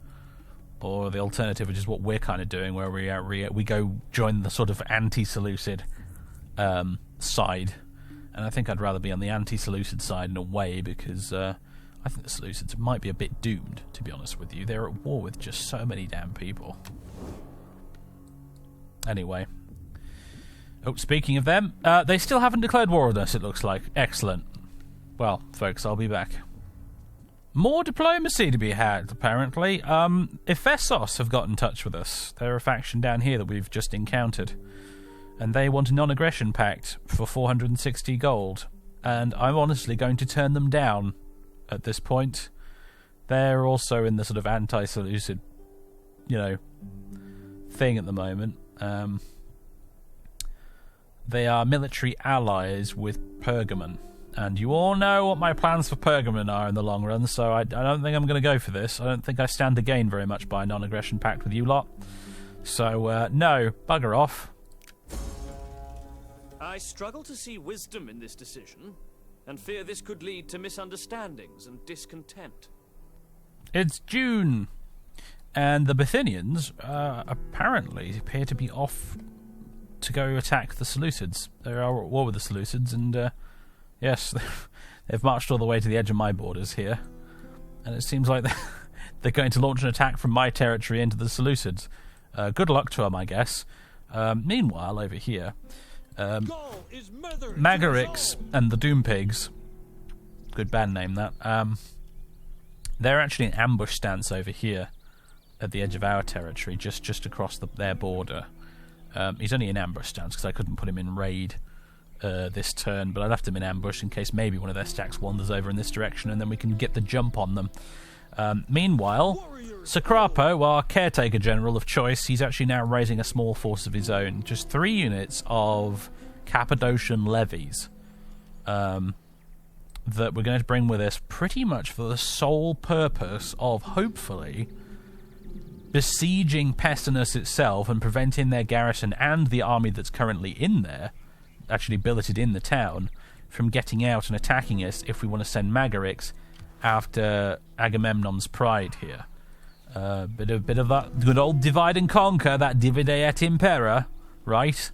Or the alternative, which is what we're kind of doing, where we go join the sort of anti-Seleucid side. And I think I'd rather be on the anti-Seleucid side in a way, because I think the Seleucids might be a bit doomed, to be honest with you. They're at war with just so many damn people. Anyway. Oh, speaking of them, they still haven't declared war on us, it looks like. Excellent. Well, folks, I'll be back. More diplomacy to be had, apparently. Ephesos have got in touch with us. They're a faction down here that we've just encountered. And they want a non-aggression pact for 460 gold. And I'm honestly going to turn them down at this point. They're also in the sort of anti-Seleucid, thing at the moment. They are military allies with Pergamon. And you all know what my plans for Pergamon are in the long run, so I don't think I'm going to go for this. I don't think I stand to gain very much by a non-aggression pact with you lot. So, no, bugger off. I struggle to see wisdom in this decision, and fear this could lead to misunderstandings and discontent. It's June, and the Bithynians apparently appear to be off to go attack the Seleucids. They are at war with the Seleucids, and yes, they've marched all the way to the edge of my borders here, and it seems like they're going to launch an attack from my territory into the Seleucids. Good luck to them, I guess. Meanwhile, over here, Magarix and the Doom Pigs, good band name that, they're actually in ambush stance over here at the edge of our territory, just across their border. He's only in ambush stance because I couldn't put him in raid this turn, but I left him in ambush in case maybe one of their stacks wanders over in this direction, and then we can get the jump on them. Meanwhile, Sacrapo, our caretaker general of choice, he's actually now raising a small force of his own. Just 3 units of Cappadocian levies that we're going to bring with us pretty much for the sole purpose of, hopefully, besieging Pessinus itself and preventing their garrison and the army that's currently in there, actually billeted in the town, from getting out and attacking us if we want to send Magarix after Agamemnon's pride here. Bit of that good old divide and conquer, that divide et impera, right?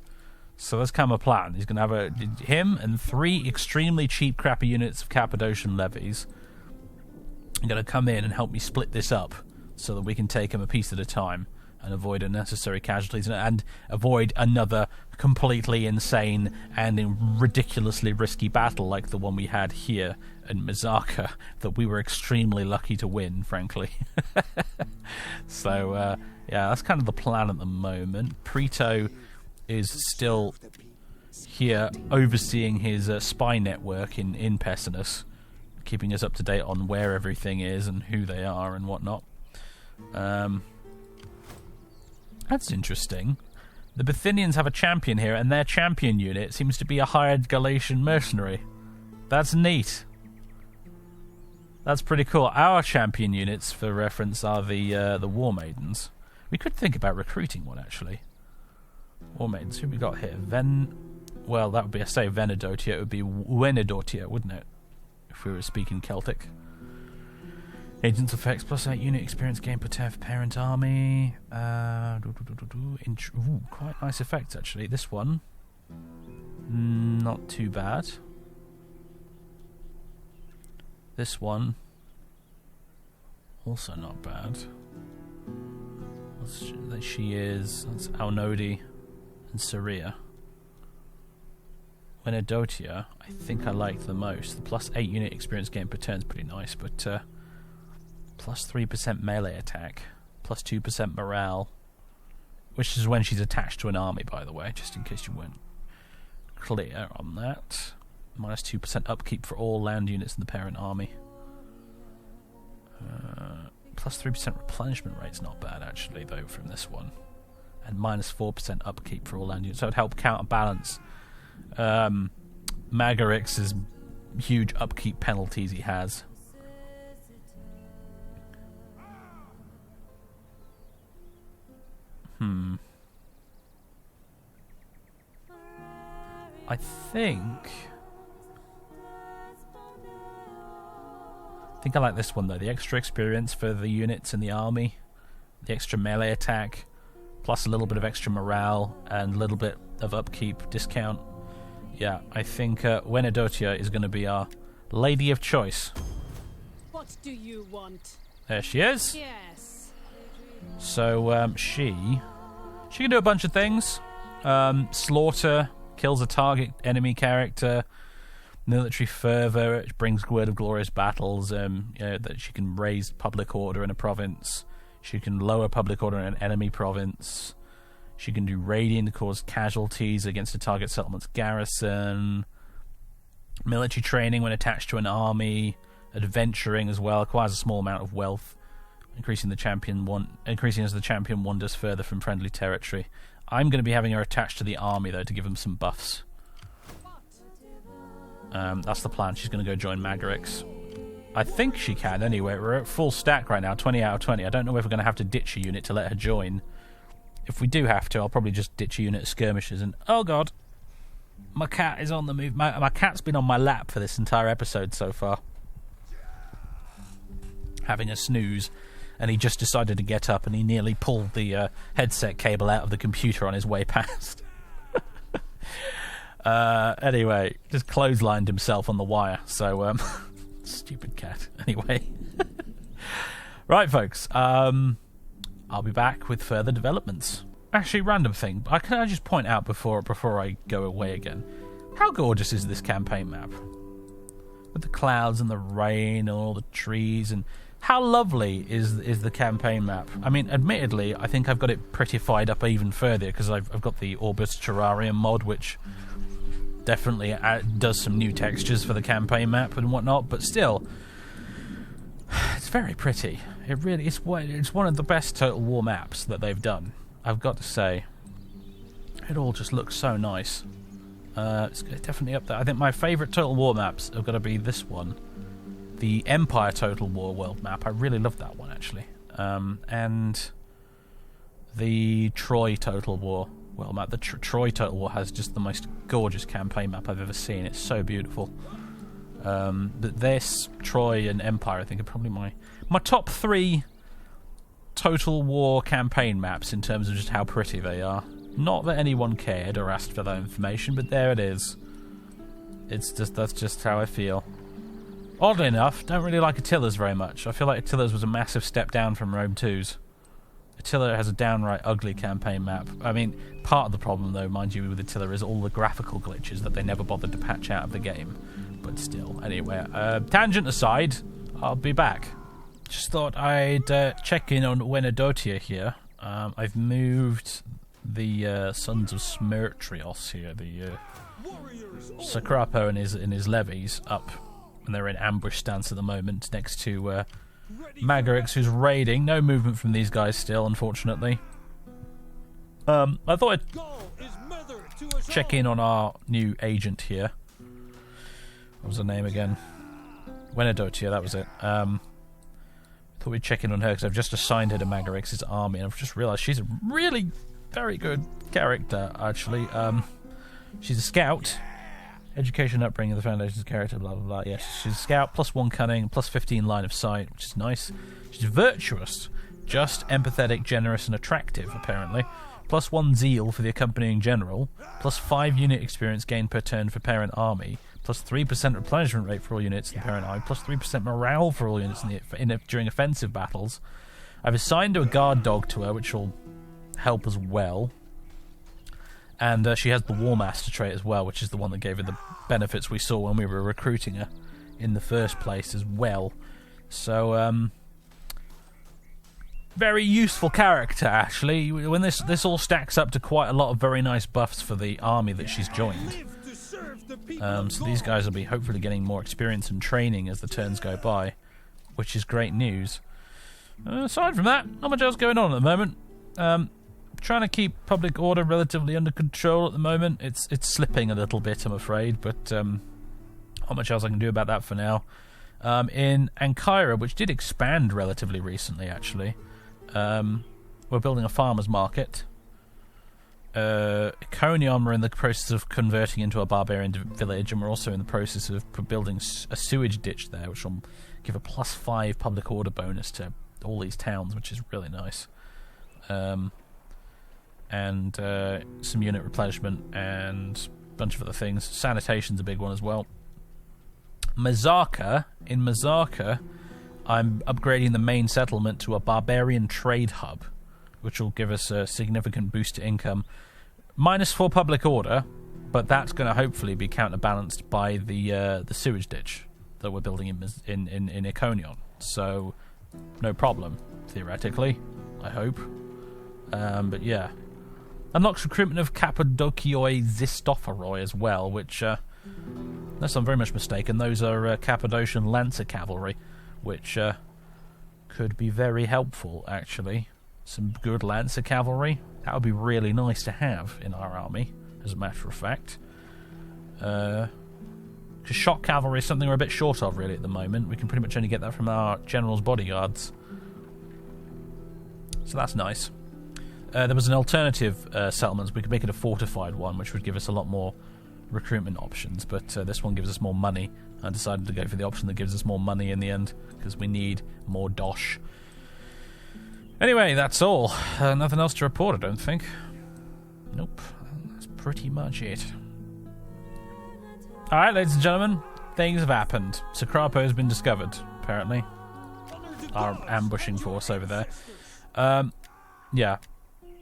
So that's kind of a plan. He's going to have him and 3 extremely cheap, crappy units of Cappadocian levies. I'm going to come in and help me split this up so that we can take him a piece at a time and avoid unnecessary casualties and avoid another completely insane and ridiculously risky battle like the one we had here in Mazaka that we were extremely lucky to win, frankly. So, yeah, that's kind of the plan at the moment. Preto is still here overseeing his spy network in Pessinus, keeping us up to date on where everything is and who they are and whatnot. That's interesting. The Bithynians have a champion here, and their champion unit seems to be a hired Galatian mercenary. That's neat. That's pretty cool. Our champion units, for reference, are the War Maidens. We could think about recruiting one, actually. War Maidens. Who we got here? Well, that would be, I say Venedotia. It would be Wenedotia, wouldn't it? If we were speaking Celtic. Agents effects plus 8 unit experience gain per turn for parent army. Quite nice effects, actually. This one, not too bad. This one, also not bad. She is. That's Alnodi and Saria. Wenedotia, I think I like the most. The plus 8 unit experience gain per turn is pretty nice, but plus 3% melee attack, plus 2% morale, which is when she's attached to an army, by the way, just in case you weren't clear on that. Minus 2% upkeep for all land units in the parent army. Plus 3% replenishment rate's not bad, actually, though, from this one. And minus 4% upkeep for all land units, so it'd help counterbalance Magarix's huge upkeep penalties he has. I think I like this one, though. The extra experience for the units in the army, the extra melee attack, plus a little bit of extra morale and a little bit of upkeep discount. Yeah, I think Wenedotia is going to be our lady of choice. What do you want? There she is. Yes. So she can do a bunch of things. Slaughter, kills a target enemy character. Military fervor, which brings word of glorious battles. That she can raise public order in a province. She can lower public order in an enemy province. She can do radiant to cause casualties against a target settlement's garrison. Military training when attached to an army. Adventuring as well, acquires a small amount of wealth, increasing as the champion wanders further from friendly territory. I'm going to be having her attached to the army, though, to give him some buffs. That's the plan. She's going to go join Magarix. I think she can, anyway. We're at full stack right now, 20 out of 20. I don't know if we're going to have to ditch a unit to let her join. If we do have to, I'll probably just ditch a unit of skirmishers. And, oh god, my cat is on the move. My cat's been on my lap for this entire episode so far, having a snooze, and he just decided to get up, and he nearly pulled the headset cable out of the computer on his way past. Anyway, just clotheslined himself on the wire, so stupid cat. Anyway. Right, folks, I'll be back with further developments. Actually, random thing, can I just point out before I go away again, how gorgeous is this campaign map? With the clouds and the rain and all the trees, and how lovely is the campaign map? I mean, admittedly, I think I've got it prettified up even further because I've got the Orbis Terrarum mod, which definitely does some new textures for the campaign map and whatnot, but still, it's very pretty. It really it's one of the best Total War maps that they've done, I've got to say. It all just looks so nice. It's definitely up there. I think my favourite Total War maps have got to be this one, the Empire Total War world map. I really love that one, actually. And the Troy Total War world map. The Troy Total War has just the most gorgeous campaign map I've ever seen. It's so beautiful. This, Troy, and Empire, I think, are probably my top 3 Total War campaign maps in terms of just how pretty they are. Not that anyone cared or asked for that information, but there it is. That's just how I feel. Oddly enough, don't really like Attila's very much. I feel like Attila's was a massive step down from Rome 2's. Attila has a downright ugly campaign map. I mean, part of the problem, though, mind you, with Attila is all the graphical glitches that they never bothered to patch out of the game. But still, anyway, tangent aside, I'll be back. Just thought I'd check in on Wenadotia here. I've moved the Sons of Smertrios here, the Sacrapo and his levies up, and they're in ambush stance at the moment next to Magarix, who's raiding. No movement from these guys still, unfortunately. I thought I'd check in on our new agent here. What was her name again? Wenadotia, that was it. Thought we'd check in on her because I've just assigned her to Magarix's army, and I've just realised she's a really very good character, actually. She's a scout. Education, upbringing, the foundations of character, blah, blah, blah. Yes, she's a scout, +1 cunning, +15 line of sight, which is nice. She's virtuous, just, empathetic, generous, and attractive, apparently. +1 zeal for the accompanying general, +5 unit experience gained per turn for parent army, +3% replenishment rate for all units in the parent army, +3% morale for all units during offensive battles. I've assigned a guard dog to her, which will help as well. And she has the War Master trait as well, which is the one that gave her the benefits we saw when we were recruiting her in the first place as well. So, very useful character, actually. When this all stacks up to quite a lot of very nice buffs for the army that she's joined. So these guys will be hopefully getting more experience and training as the turns go by, which is great news. Aside from that, not much else going on at the moment. Trying to keep public order relatively under control at the moment. It's slipping a little bit, I'm afraid, but not much else I can do about that for now. In Ankara, which did expand relatively recently, actually, we're building a farmer's market. Iconium, we're in the process of converting into a barbarian village, and we're also in the process of building a sewage ditch there, which will give a +5 public order bonus to all these towns, which is really nice. And some unit replenishment and a bunch of other things. Sanitation's a big one as well. Mazaka. In Mazaka, I'm upgrading the main settlement to a barbarian trade hub, which will give us a significant boost to income. -4 public order, but that's going to hopefully be counterbalanced by the sewage ditch that we're building in Iconion. So, no problem, theoretically, I hope. But yeah. Unlocks recruitment of Cappadokioi Zistophoroi as well, which, unless I'm very much mistaken, those are Cappadocian Lancer cavalry, which could be very helpful, actually. Some good Lancer cavalry. That would be really nice to have in our army, as a matter of fact. Because shock cavalry is something we're a bit short of, really, at the moment. We can pretty much only get that from our general's bodyguards. So that's nice. There was an alternative settlement. We could make it a fortified one, which would give us a lot more recruitment options, but this one gives us more money. I decided to go for the option that gives us more money in the end, because we need more dosh. Anyway, that's all. Nothing else to report, I don't think. Nope. That's pretty much it. Alright, ladies and gentlemen, things have happened. Sacrapo has been discovered, apparently. Our ambushing force over there. Yeah.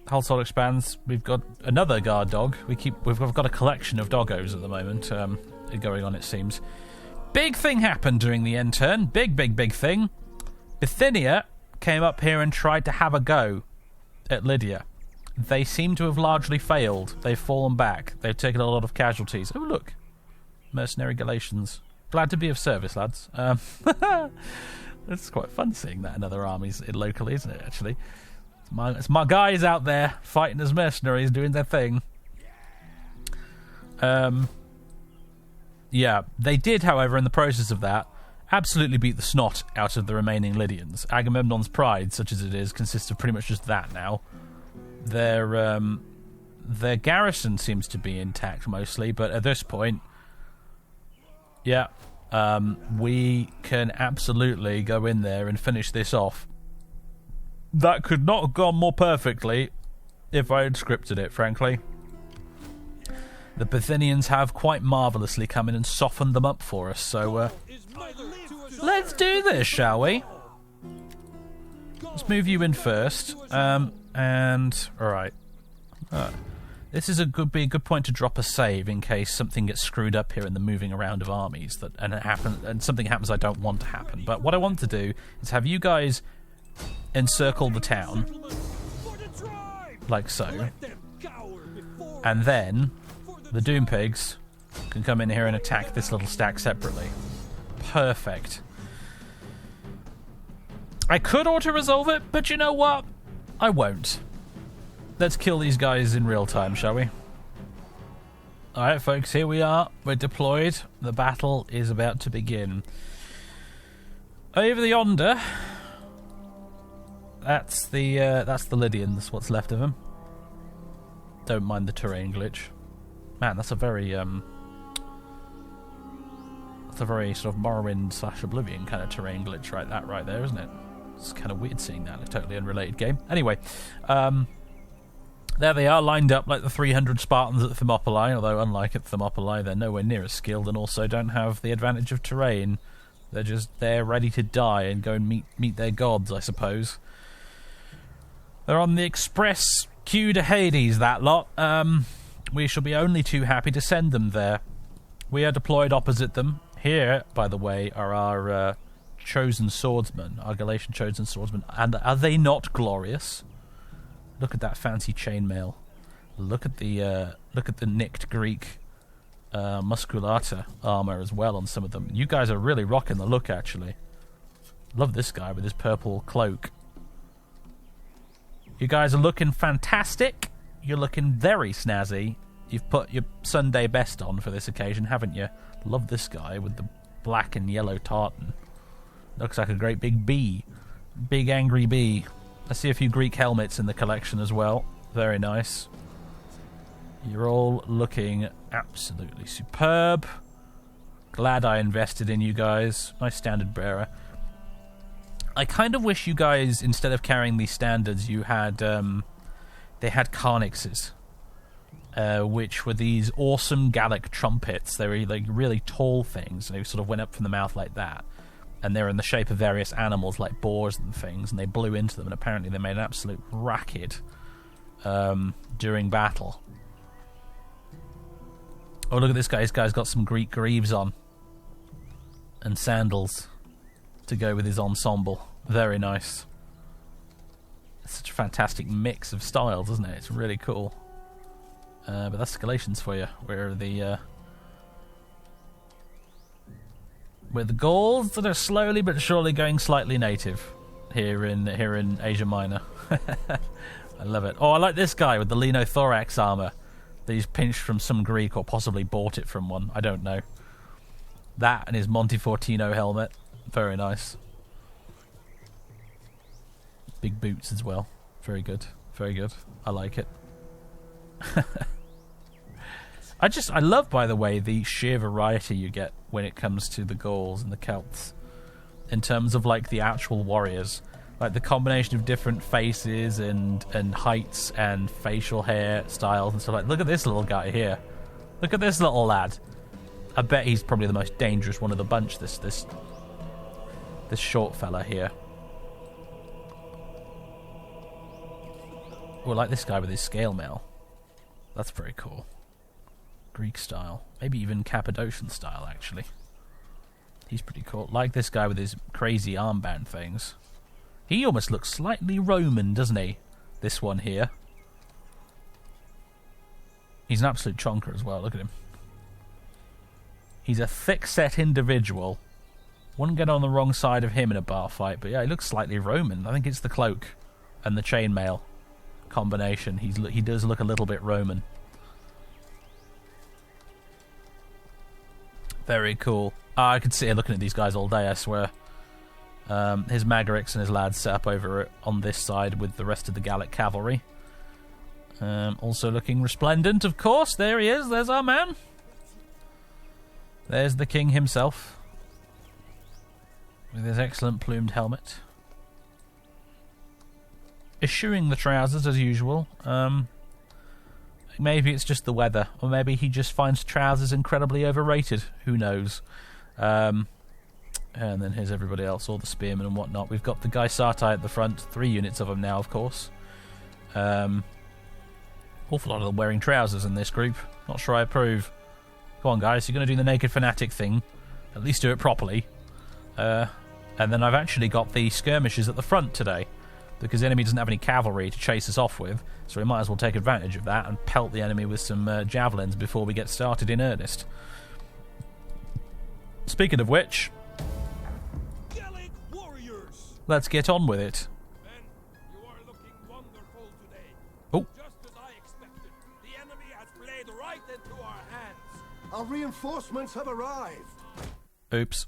Household expands. We've got another guard dog. We've got a collection of doggos at the moment going on, it seems. Big thing happened during the end turn. Big thing. Bithynia came up here and tried to have a go at Lydia. They seem to have largely failed. They've fallen back. They've taken a lot of casualties. Oh, look. Mercenary Galatians. Glad to be of service, lads. It's quite fun seeing that in other armies locally, isn't it, actually? It's my guys out there fighting as mercenaries, doing their thing. Yeah, they did, however, in the process of that, absolutely beat the snot out of the remaining Lydians. Agamemnon's pride, such as it is, consists of pretty much just that now. Their garrison seems to be intact mostly, but at this point, yeah, we can absolutely go in there and finish this off. That could not have gone more perfectly if I had scripted it, frankly. The Bithynians have quite marvellously come in and softened them up for us, so let's do this, shall we? Let's move you in first, and alright. This is be a good point to drop a save in case something gets screwed up here in the moving around of armies and something happens I don't want to happen. But what I want to do is have you guys encircle the town, like so, and then the Doom Pigs can come in here and attack this little stack separately. Perfect. I could auto-resolve it, but you know what? I won't. Let's kill these guys in real time, shall we? Alright, folks, here we are. We're deployed. The battle is about to begin. Over the yonder, that's the Lydians, what's left of them. Don't mind the terrain glitch. Man, that's a very sort of Morrowind / Oblivion kind of terrain glitch right there, isn't it? It's kind of weird seeing that in a totally unrelated game. Anyway, there they are, lined up like the 300 Spartans at Thermopylae, although unlike at Thermopylae, they're nowhere near as skilled and also don't have the advantage of terrain. They're just there ready to die and go and meet their gods, I suppose. They're on the express queue to Hades, that lot. We shall be only too happy to send them there. We are deployed opposite them. Here, by the way, are our chosen swordsmen, our Galatian chosen swordsmen. And are they not glorious? Look at that fancy chainmail. Look at the nicked Greek musculata armor as well on some of them. You guys are really rocking the look, actually. Love this guy with his purple cloak. You guys are looking fantastic. You're looking very snazzy. You've put your Sunday best on for this occasion, haven't you? Love this guy with the black and yellow tartan. Looks like a great big bee. Big angry bee. I see a few Greek helmets in the collection as well. Very nice. You're all looking absolutely superb. Glad I invested in you guys. Nice standard bearer. I kind of wish you guys, instead of carrying these standards, you had they had carnixes, which were these awesome Gallic trumpets. They were like really tall things. They sort of went up from the mouth like that. And they're in the shape of various animals like boars and things, and they blew into them, and apparently they made an absolute racket during battle. Oh, look at this guy. This guy's got some Greek greaves on. And sandals to go with his ensemble. Very nice. It's such a fantastic mix of styles, isn't it? It's really cool. But that's the Galatians for you. We're the Gauls that are slowly but surely going slightly native here in Asia Minor. I love it. Oh, I like this guy with the Lenothorax armor that he's pinched from some Greek or possibly bought it from one. I don't know. That and his Montefortino helmet. Very nice. Big boots as well. Very good. Very good. I like it. I love, by the way, the sheer variety you get when it comes to the Gauls and the Celts. In terms of, like, the actual warriors. Like, the combination of different faces and heights and facial hair styles and stuff like that. Look at this little guy here. Look at this little lad. I bet he's probably the most dangerous one of the bunch, this short fella here. Oh, I like this guy with his scale mail. That's very cool. Greek style. Maybe even Cappadocian style, actually. He's pretty cool. Like this guy with his crazy armband things. He almost looks slightly Roman, doesn't he? This one here. He's an absolute chonker as well. Look at him. He's a thick-set individual. Wouldn't get on the wrong side of him in a bar fight, but yeah, he looks slightly Roman. I think it's the cloak and the chainmail combination. He does look a little bit Roman. Very cool. I could sit here looking at these guys all day, I swear. His Magarix and his lads set up over on this side with the rest of the Gallic cavalry. Also looking resplendent, of course. There he is. There's our man. There's the king himself. With his excellent plumed helmet. eschewing the trousers as usual. Maybe it's just the weather, or maybe he just finds trousers incredibly overrated. Who knows? And then here's everybody else, all the spearmen and whatnot. We've got the Gaisate at the front, 3 units of them now, of course. Awful lot of them wearing trousers in this group. Not sure I approve. Come on, guys, you're going to do the naked fanatic thing. At least do it properly. And then I've actually got the skirmishers at the front today, because the enemy doesn't have any cavalry to chase us off with, so we might as well take advantage of that and pelt the enemy with some javelins before we get started in earnest. Speaking of which, let's get on with it. Men, you are looking wonderful today. Oh. Just as I expected, the enemy has played right into our hands. Our reinforcements have arrived. Oops.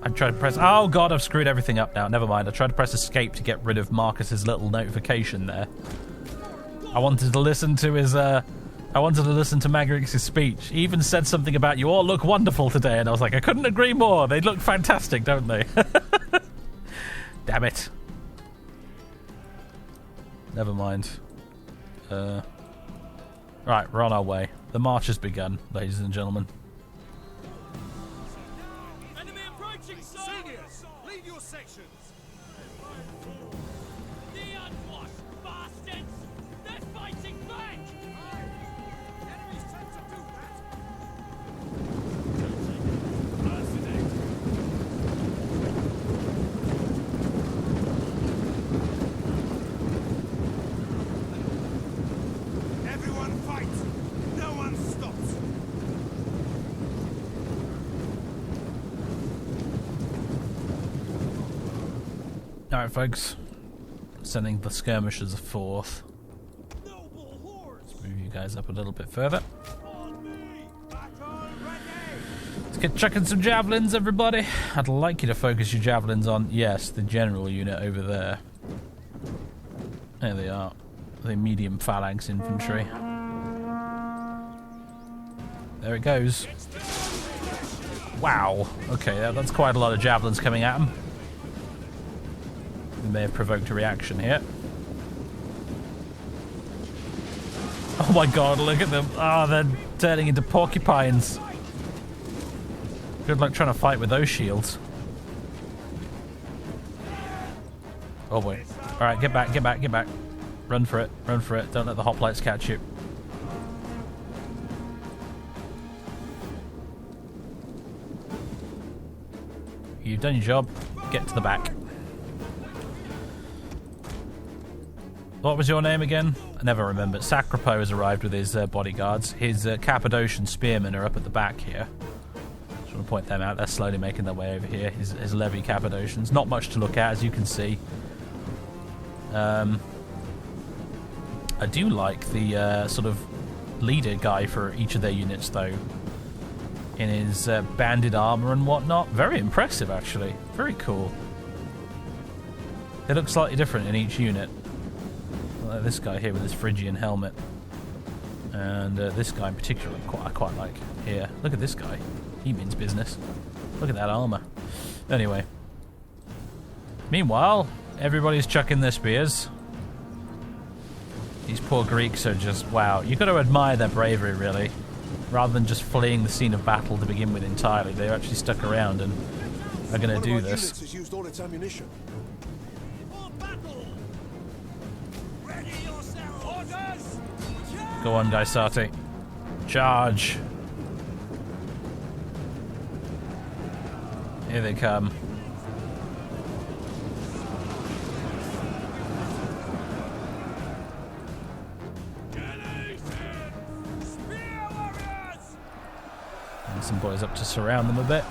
I tried to press... Oh, God, I've screwed everything up now. Never mind. I tried to press escape to get rid of Marcus's little notification there. I wanted to listen to his... I wanted to listen to Magarix's speech. He even said something about, you all look wonderful today. And I was like, I couldn't agree more. They look fantastic, don't they? Damn it. Never mind. Right, we're on our way. The march has begun, ladies and gentlemen. Enemy approaching, seniors! Lead your sections! The unwashed bastards! They're fighting back! Enemies tend to do that! Everyone fight! No one stops! Alright, folks. Sending the skirmishers forth. Noble hordes! Move you guys up a little bit further. On me! Battle ready! Let's get chucking some javelins, everybody. I'd like you to focus your javelins on, yes, the general unit over there. There they are. The medium phalanx infantry. There it goes. Wow. Okay, that's quite a lot of javelins coming at them. They may have provoked a reaction here. Oh my god, look at them. Oh, they're turning into porcupines. Good luck trying to fight with those shields. Oh boy. Alright, get back, get back, get back. Run for it, run for it. Don't let the hoplites catch you. You've done your job. Get to the back. What was your name again? I never remembered. Sakrapo has arrived with his bodyguards. His Cappadocian spearmen are up at the back here. Just want to point them out. They're slowly making their way over here. His levy Cappadocians. Not much to look at, as you can see. I do like the sort of leader guy for each of their units, though. In his banded armor and whatnot. Very impressive, actually. Very cool. They look slightly different in each unit. Like this guy here with his Phrygian helmet. And this guy in particular I quite like. Here, look at this guy. He means business. Look at that armor. Anyway. Meanwhile, everybody's chucking their spears. These poor Greeks are just, wow. You've got to admire their bravery, really. Rather than just fleeing the scene of battle to begin with entirely. They're actually stuck around and are going to do this. Units has used all its ammunition. Ready yourselves! Orders! Go on, Gaisate. Charge. Here they come. And some boys up to surround them a bit.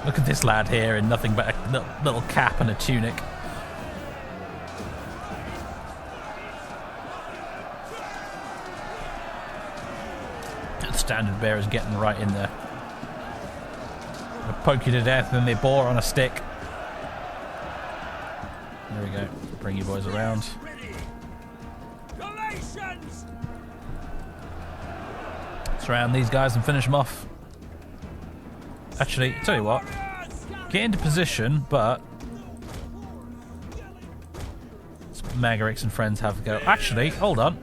Look at this lad here in nothing but a little cap and a tunic. The standard bearer's getting right in there. They'll poke you to death and they bore on a stick. There we go. Bring you boys around. Galatians! Surround these guys and finish them off. Actually, tell you what. Get into position, but Magarix and friends have a go. Actually, hold on.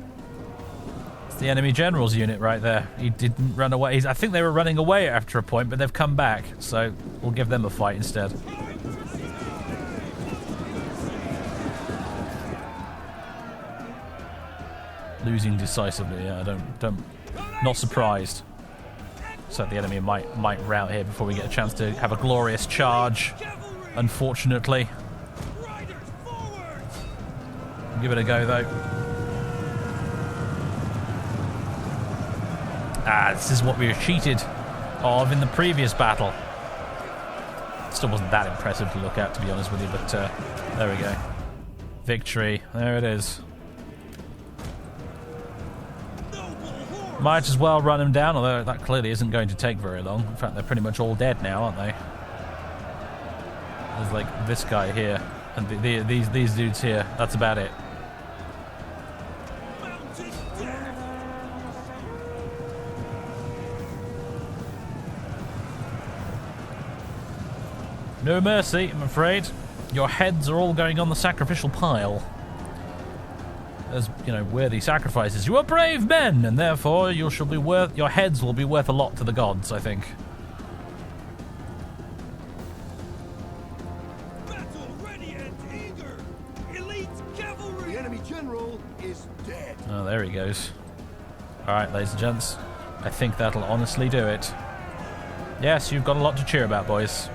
It's the enemy general's unit right there. He didn't run away. I think they were running away after a point, but they've come back. So we'll give them a fight instead. Losing decisively, yeah, not surprised. So the enemy might rout here before we get a chance to have a glorious charge, unfortunately. Give it a go, though. This is what we were cheated of in the previous battle. Still wasn't that impressive to look at, to be honest with you, but there we go. Victory. There it is. Might as well run them down, although that clearly isn't going to take very long. In fact, they're pretty much all dead now, aren't they? There's like this guy here, and these dudes here. That's about it. No mercy, I'm afraid. Your heads are all going on the sacrificial pile. As, you know, worthy sacrifices. You are brave men, and therefore your heads will be worth a lot to the gods, I think. Battle ready and eager. Elite cavalry. The enemy general is dead. Oh, there he goes. Alright, ladies and gents. I think that'll honestly do it. Yes, you've got a lot to cheer about, boys.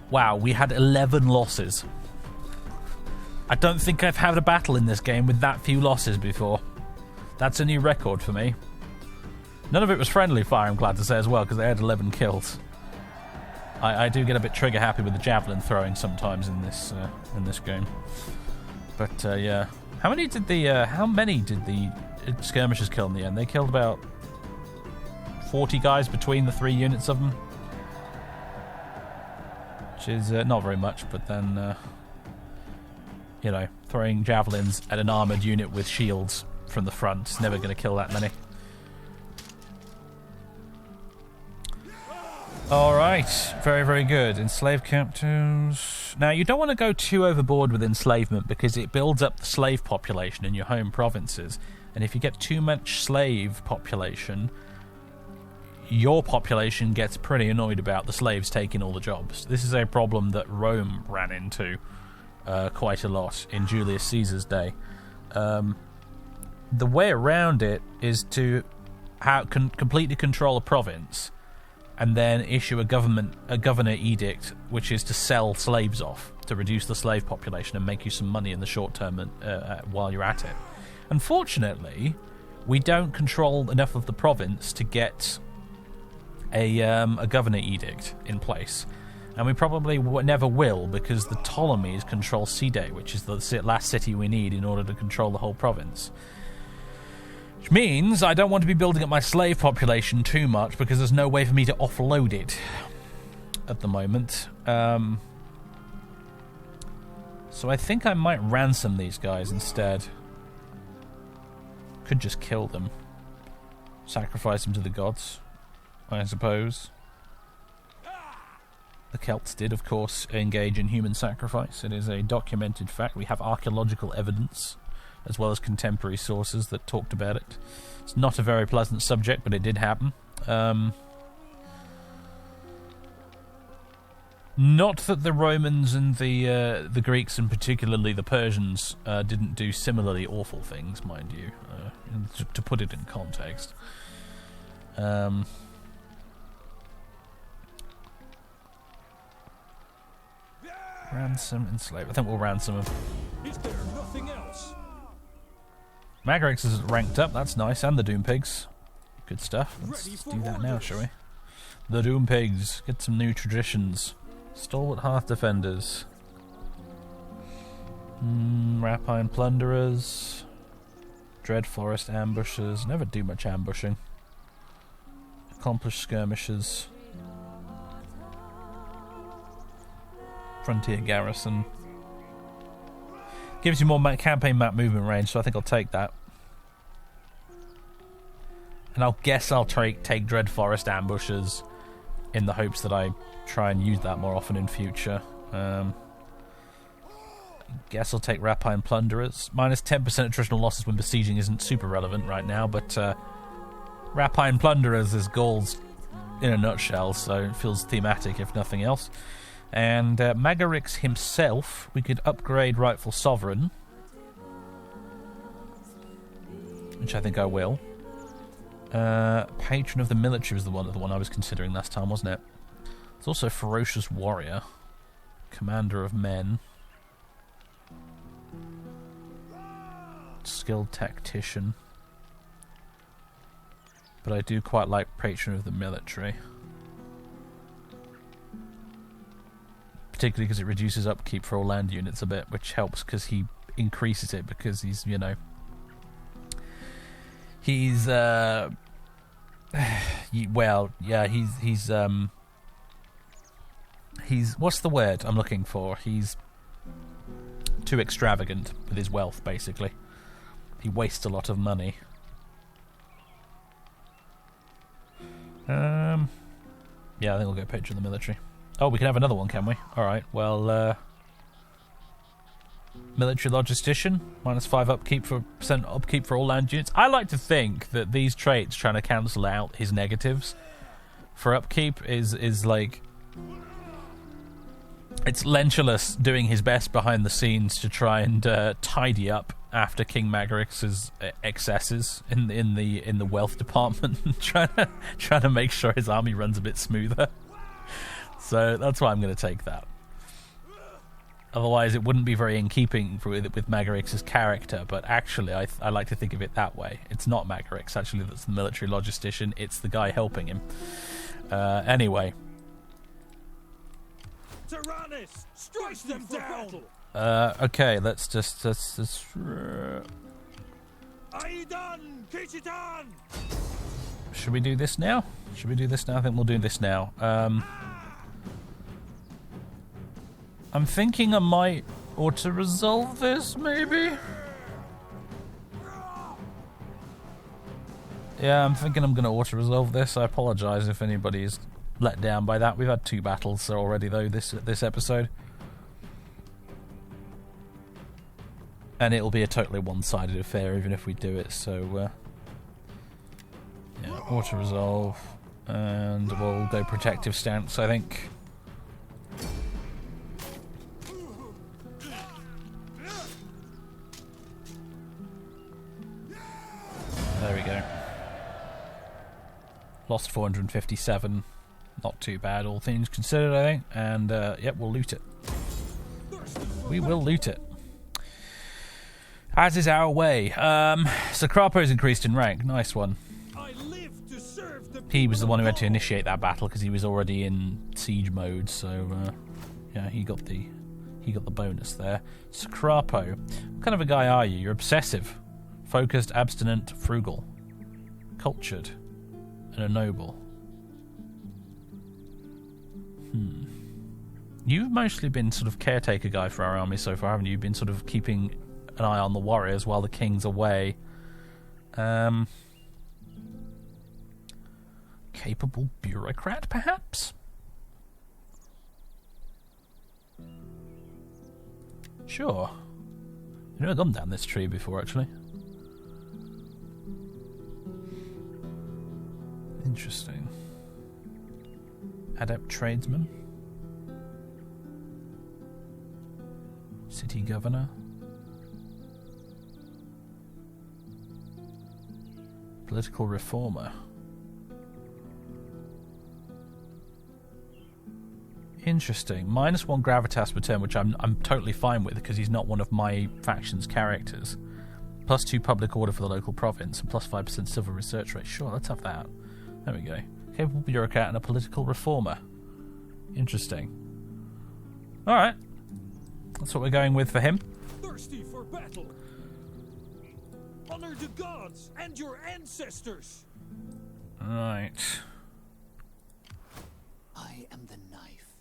Wow, we had 11 losses. I don't think I've had a battle in this game with that few losses before. That's a new record for me. None of it was friendly fire, I'm glad to say as well, because they had 11 kills. I do get a bit trigger happy with the javelin throwing sometimes in this game. But yeah, how many did the skirmishers kill in the end? They killed about 40 guys between the 3 units of them. Which is not very much, but then, you know, throwing javelins at an armoured unit with shields from the front is never going to kill that many. Alright, very, very good. Enslaved captives. Now, you don't want to go too overboard with enslavement because it builds up the slave population in your home provinces. And if you get too much slave population, your population gets pretty annoyed about the slaves taking all the jobs. This is a problem that Rome ran into quite a lot in Julius Caesar's day. The way around it is to completely control a province and then issue a governor edict, which is to sell slaves off to reduce the slave population and make you some money in the short term while you're at it. Unfortunately, we don't control enough of the province to get a governor edict in place, and we probably never will because the Ptolemies control Side, which is the last city we need in order to control the whole province. Which means I don't want to be building up my slave population too much because there's no way for me to offload it at the moment. So I think I might ransom these guys instead. Could just kill them. Sacrifice them to the gods, I suppose. The Celts did, of course, engage in human sacrifice. It is a documented fact. We have archaeological evidence, as well as contemporary sources that talked about it. It's not a very pleasant subject, but it did happen. Not that the Romans and the Greeks, and particularly the Persians, didn't do similarly awful things, mind you, to put it in context. Ransom, enslave. I think we'll ransom him. Is there nothing else? Magarix is ranked up, that's nice, and the Doom Pigs. Good stuff. Let's do that now, shall we? The Doom Pigs. Get some new traditions. Stalwart Hearth Defenders. Rapine Plunderers. Dread Forest Ambushers. Never do much ambushing. Accomplished Skirmishers. Frontier Garrison. Gives you more campaign map movement range, so I think I'll take that. And I'll guess I'll take Dread Forest ambushes in the hopes that I try and use that more often in future. Guess I'll take Rapine Plunderers. Minus 10% attritional losses when besieging isn't super relevant right now, but Rapine Plunderers is Gauls in a nutshell, so it feels thematic if nothing else. And Magarix himself, we could upgrade Rightful Sovereign, which I think I will. Patron of the Military was the one I was considering last time, wasn't it? There's also Ferocious Warrior, Commander of Men, Skilled Tactician, but I do quite like Patron of the Military, particularly because it reduces upkeep for all land units a bit, which helps because he increases it because he's, you know, he's well, yeah, he's what's the word I'm looking for? He's too extravagant with his wealth, basically. He wastes a lot of money. Yeah, I think we'll get Patron of the Military. Oh, we can have another one, can we? Alright, well, Military Logistician, minus 5 percent upkeep for all land units. I like to think that these traits trying to cancel out his negatives for upkeep is like, it's Lentulus doing his best behind the scenes to try and tidy up after King Magarix's excesses in the wealth department, trying to make sure his army runs a bit smoother. So that's why I'm going to take that. Otherwise, it wouldn't be very in keeping with Magarix's character, but actually, I like to think of it that way. It's not Magarix, actually, that's the military logistician. It's the guy helping him. Anyway. Tyrannus, strike them down! Okay, let's just... Aidan, Kishitan! Should we do this now? I think we'll do this now. I'm thinking I might auto-resolve this, maybe? Yeah, I'm thinking I'm going to auto-resolve this. I apologise if anybody's let down by that. We've had 2 battles already, though, this episode. And it'll be a totally one-sided affair, even if we do it, so... yeah, auto-resolve. And we'll go protective stance, I think. There we go. Lost 457. Not too bad, all things considered, I think. And, yep, we'll loot it. We will loot it. As is our way. So Crapo's increased in rank. Nice one. He was the one who had to initiate that battle because he was already in siege mode. So, yeah, he got the bonus there. So Crapo, what kind of a guy are you? You're obsessive, focused, abstinent, frugal, cultured, and a noble. You've mostly been sort of caretaker guy for our army so far, haven't you? You've been sort of keeping an eye on the warriors while the king's away. Capable bureaucrat, perhaps? Sure. I've never gone down this tree before, actually. Interesting. Adept tradesman. City governor. Political reformer. Interesting. -1 gravitas per turn, which I'm totally fine with because he's not one of my faction's characters. +2 public order for the local province and +5% civil research rate. Sure, let's have that. There we go. Capable bureaucrat and a political reformer. Interesting. Alright. That's what we're going with for him. Thirsty for battle. Honor the gods and your ancestors. Right. I am the knife.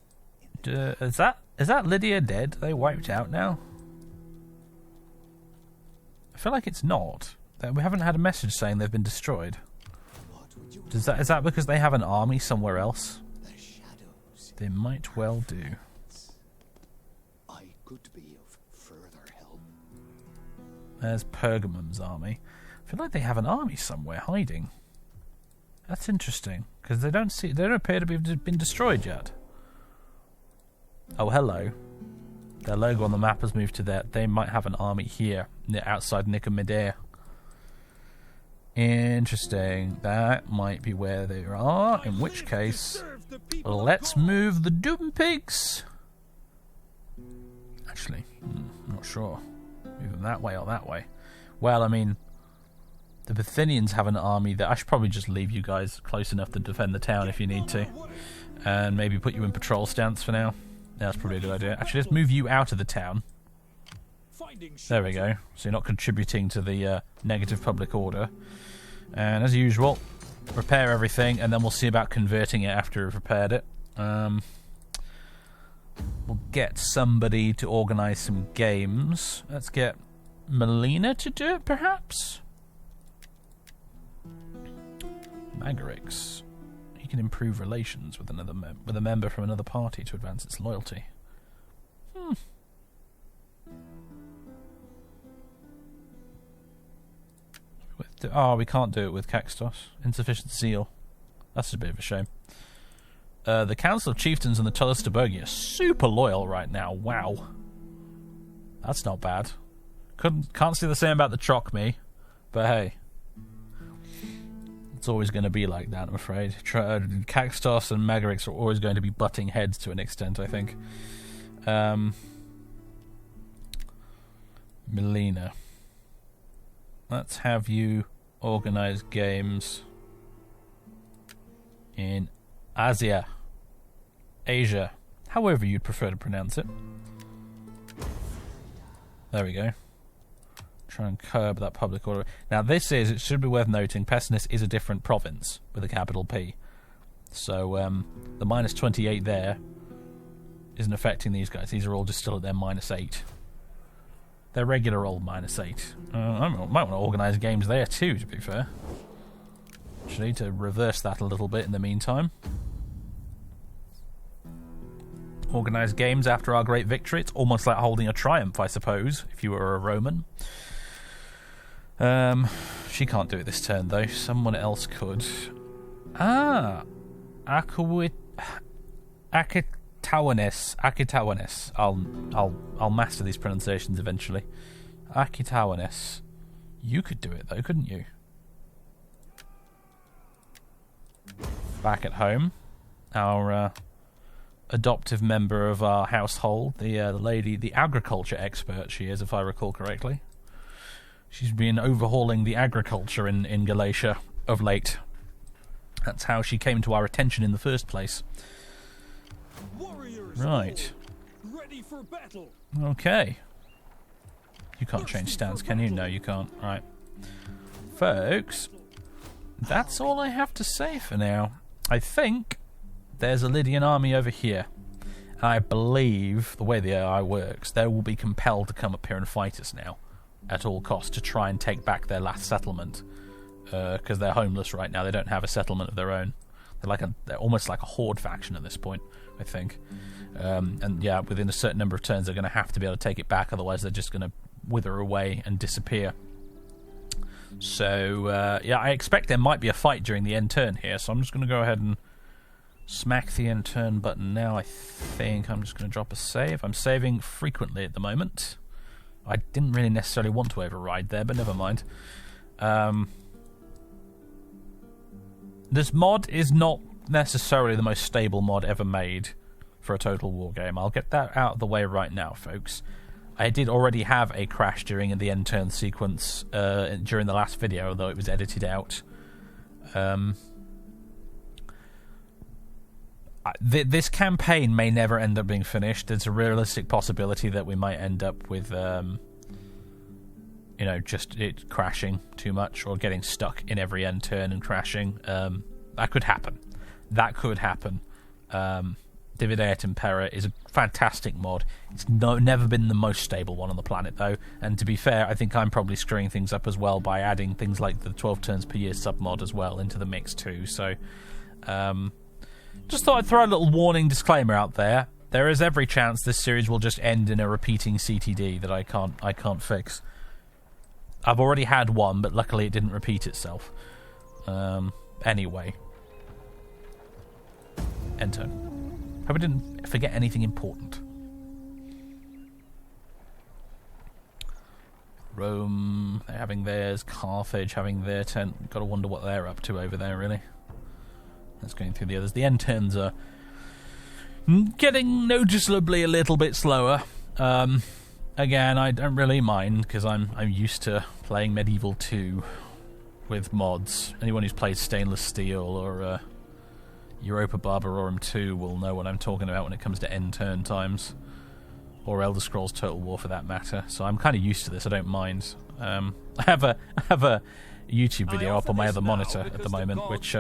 Is that Lydia dead? Are they wiped out now? I feel like it's not. We haven't had a message saying they've been destroyed. Is that because they have an army somewhere else? They might well do. I could be of further help. There's Pergamum's army. I feel like they have an army somewhere hiding. That's interesting, because they don't appear to have been destroyed yet. Oh, hello. Their logo on the map has moved to there. They might have an army here, outside Nicomedia. Interesting. That might be where they are, in which case, let's move the Doom Pigs. Actually, I'm not sure. Move them that way or that way. Well, I mean, the Bithynians have an army that I should probably just leave you guys close enough to defend the town if you need to. And maybe put you in patrol stance for now. Yeah, that's probably a good idea. Actually, let's move you out of the town. There we go. So you're not contributing to the negative public order. And as usual, repair everything, and then we'll see about converting it after we've repaired it. We'll get somebody to organise some games. Let's get Melina to do it, perhaps? Magarix. He can improve relations with with a member from another party to advance its loyalty. Oh, we can't do it with Caxtos. Insufficient zeal. That's a bit of a shame. The Council of Chieftains and the Tullus Tabergi are super loyal right now. Wow. That's not bad. Can't say the same about the Chocme, but hey. It's always going to be like that, I'm afraid. Caxtos and Magarix are always going to be butting heads to an extent, I think. Melina. Let's have you organize games in Asia, however you'd prefer to pronounce it. There we go. Try and curb that public order. Now it should be worth noting, Pessinus is a different province with a capital P. So the minus 28 there isn't affecting these guys. These are all just still at their minus 8. They're regular old minus 8. I might want to organise games there too, to be fair. Actually, to reverse that a little bit in the meantime. Organise games after our great victory. It's almost like holding a triumph, I suppose, if you were a Roman. She can't do it this turn, though. Someone else could. Akitawanes. I'll master these pronunciations eventually. Akitawanes. You could do it though, couldn't you? Back at home, our adoptive member of our household, the lady, the agriculture expert she is, if I recall correctly. She's been overhauling the agriculture in Galatia of late. That's how she came to our attention in the first place. Right. Ready for battle. Okay. You can't change stance, can you? No, you can't. Right. Folks, that's all I have to say for now. I think there's a Lydian army over here. I believe, the way the AI works, they will be compelled to come up here and fight us now, at all costs, to try and take back their last settlement. Because they're homeless right now. They don't have a settlement of their own. They're almost like a horde faction at this point, I think. And yeah, within a certain number of turns, they're going to have to be able to take it back. Otherwise, they're just going to wither away and disappear. So, yeah, I expect there might be a fight during the end turn here. So I'm just going to go ahead and smack the end turn button now. I think I'm just going to drop a save. I'm saving frequently at the moment. I didn't really necessarily want to override there, but never mind. This mod is not necessarily the most stable mod ever made for a Total War game. I'll get that out of the way right now, folks. I did already have a crash during the end turn sequence during the last video, although it was edited out. This campaign may never end up being finished. There's a realistic possibility that we might end up with, you know, just it crashing too much or getting stuck in every end turn and crashing. That could happen. That could happen. Divideat Impera is a fantastic mod. It's never been the most stable one on the planet, though. And to be fair, I think I'm probably screwing things up as well by adding things like the 12 turns per year submod as well into the mix too. So, just thought I'd throw a little warning disclaimer out there. There is every chance this series will just end in a repeating CTD that I can't fix. I've already had one, but luckily it didn't repeat itself. Anyway. End turn. Hope I didn't forget anything important. Rome, they're having theirs. Carthage having their turn. Gotta wonder what they're up to over there, really. Let's go through the others. The end turns are getting noticeably a little bit slower. Again, I don't really mind, because I'm used to playing Medieval 2 with mods. Anyone who's played Stainless Steel or Europa Barbarorum 2 will know what I'm talking about when it comes to end turn times, or Elder Scrolls Total War for that matter. So I'm kind of used to this. I don't mind. I have a YouTube video up on my other monitor at the moment, which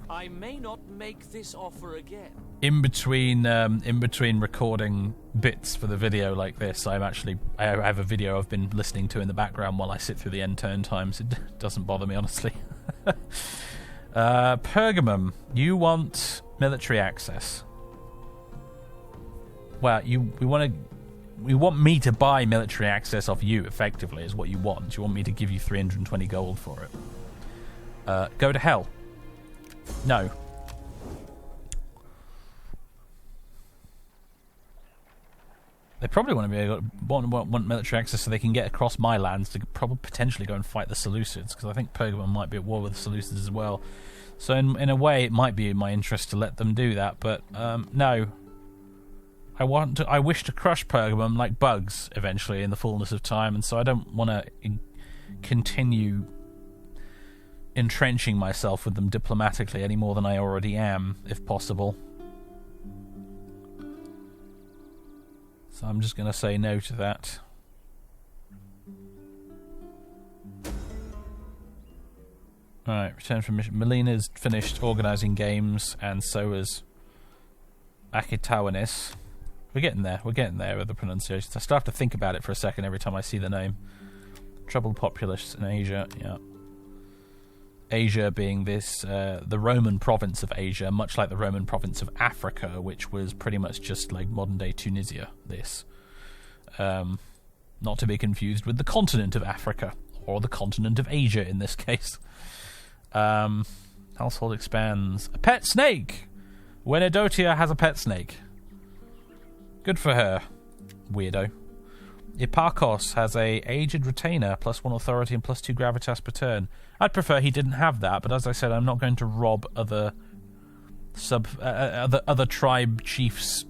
I may not make this offer again. in between recording bits for the video like this, I have a video I've been listening to in the background while I sit through the end turn times. It doesn't bother me, honestly. Pergamum, you want military access. Well, we want me to buy military access off you, effectively, is what you want. You want me to give you 320 gold for it. Go to hell. No. They probably want to be able to want military access so they can get across my lands to probably potentially go and fight the Seleucids, because I think Pergamum might be at war with the Seleucids as well. So in a way, it might be in my interest to let them do that, but no. I wish to crush Pergamum like bugs eventually in the fullness of time, and so I don't want to continue entrenching myself with them diplomatically any more than I already am, if possible. So I'm just going to say no to that. Alright, return from mission. Melina's finished organising games, and so is Akitawanis. We're getting there with the pronunciations. I still have to think about it for a second every time I see the name. Troubled populace in Asia, yeah. Asia being the Roman province of Asia, much like the Roman province of Africa, which was pretty much just like modern-day Tunisia, not to be confused with the continent of Africa, or the continent of Asia in this case. Household expands. A pet snake! Wenedotia has a pet snake. Good for her. Weirdo. Ipakos has a aged retainer, +1 authority and +2 gravitas per turn. I'd prefer he didn't have that, but as I said, I'm not going to rob other tribe chiefs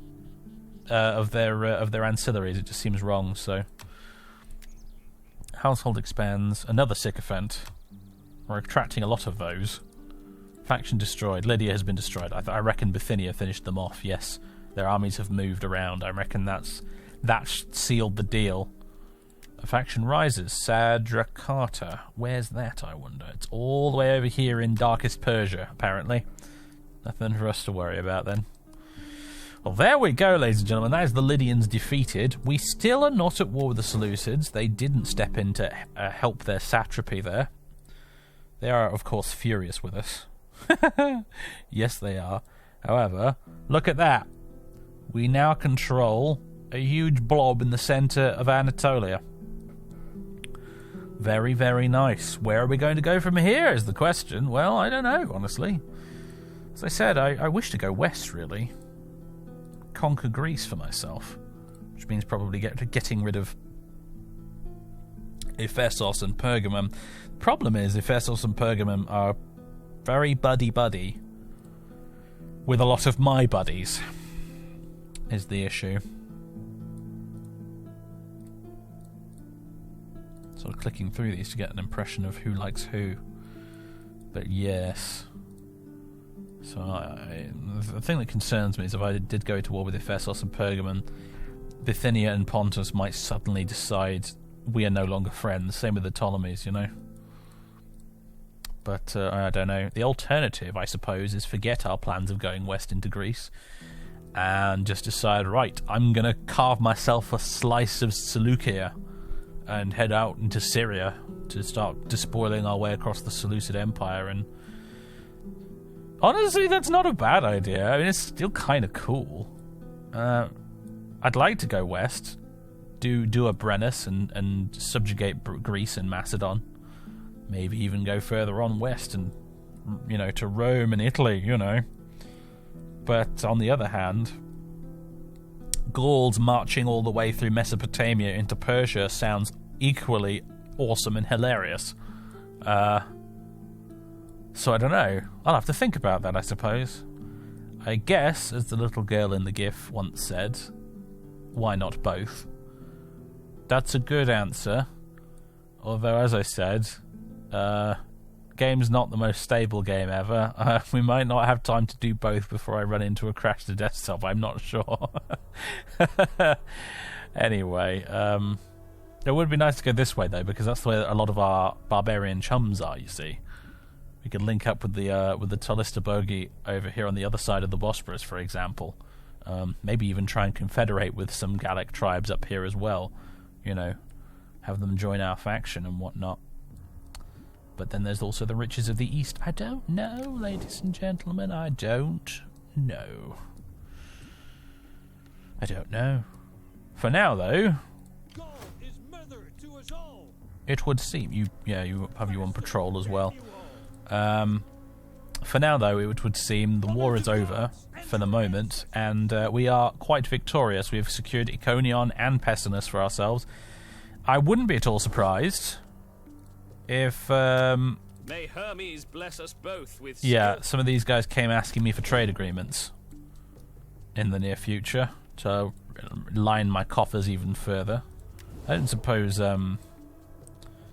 of their ancillaries. It just seems wrong. So, household expands. Another sycophant. We're attracting a lot of those. Faction destroyed. Lydia has been destroyed. I reckon Bithynia finished them off. Yes, their armies have moved around. I reckon that sealed the deal. A faction rises. Sadrakata. Where's that, I wonder? It's all the way over here in Darkest Persia, apparently. Nothing for us to worry about, then. Well, there we go, ladies and gentlemen. That is the Lydians defeated. We still are not at war with the Seleucids. They didn't step in to help their satrapy there. They are, of course, furious with us. Yes, they are. However, look at that. We now control a huge blob in the centre of Anatolia. Very, very nice. Where are we going to go from here is the question. Well, I don't know, honestly. As I said, I wish to go west, really. Conquer Greece for myself. Which means probably getting rid of Ephesus and Pergamum. The problem is, Ephesus and Pergamum are very buddy-buddy with a lot of my buddies, is the issue. Sort of clicking through these to get an impression of who likes who. But yes. So the thing that concerns me is if I did go to war with Ephesus and Pergamon, Bithynia and Pontus might suddenly decide we are no longer friends. Same with the Ptolemies, you know. But I don't know. The alternative, I suppose, is forget our plans of going west into Greece and just decide, right, I'm going to carve myself a slice of Seleucia and head out into Syria to start despoiling our way across the Seleucid Empire. And honestly, that's not a bad idea. I mean, it's still kind of cool. I'd like to go west, do a Brennus and subjugate Greece and Macedon. Maybe even go further on west and, to Rome and Italy, But on the other hand, Gauls marching all the way through Mesopotamia into Persia sounds equally awesome and hilarious. So I don't know. I'll have to think about that, I suppose. I guess, as the little girl in the GIF once said, why not both? That's a good answer. Although, as I said, game's not the most stable game ever. We might not have time to do both before I run into a crash to desktop. I'm not sure. Anyway, it would be nice to go this way, though, because that's the way that a lot of our barbarian chums are, you see. We could link up with the Tolista Bogi over here on the other side of the Bosporus, for example. Maybe even try and confederate with some Gallic tribes up here as well. Have them join our faction and whatnot. But then there's also the riches of the East. I don't know, ladies and gentlemen. I don't know. I don't know. For now, though, God is mother to us all. it would seem you have you on patrol as well. For now, though, it would seem the war is over for the moment, and we are quite victorious. We have secured Iconion and Pessinus for ourselves. I wouldn't be at all surprised if May Hermes bless us both with some of these guys came asking me for trade agreements in the near future to line my coffers even further. I don't suppose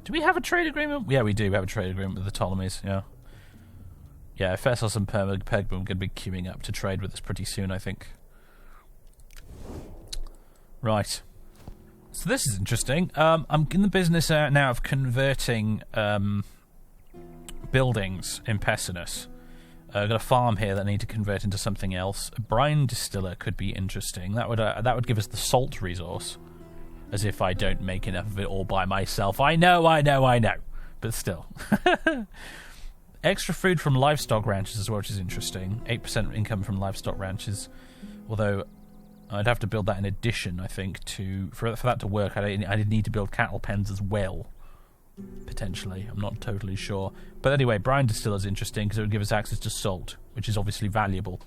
do we have a trade agreement? Yeah, we do have a trade agreement with the Ptolemies. Yeah, Ephesus and Pergamum are going to be queuing up to trade with us pretty soon, I think. Right. So this is interesting. I'm in the business now of converting buildings in Pessinus. I've got a farm here that I need to convert into something else. A brine distiller could be interesting. That would give us the salt resource. As if I don't make enough of it all by myself. I know. But still. Extra food from livestock ranches as well, which is interesting. 8% income from livestock ranches. Although I'd have to build that in addition, I think, for that to work. I'd need to build cattle pens as well. Potentially. I'm not totally sure. But anyway, brine distiller is interesting because it would give us access to salt, which is obviously valuable.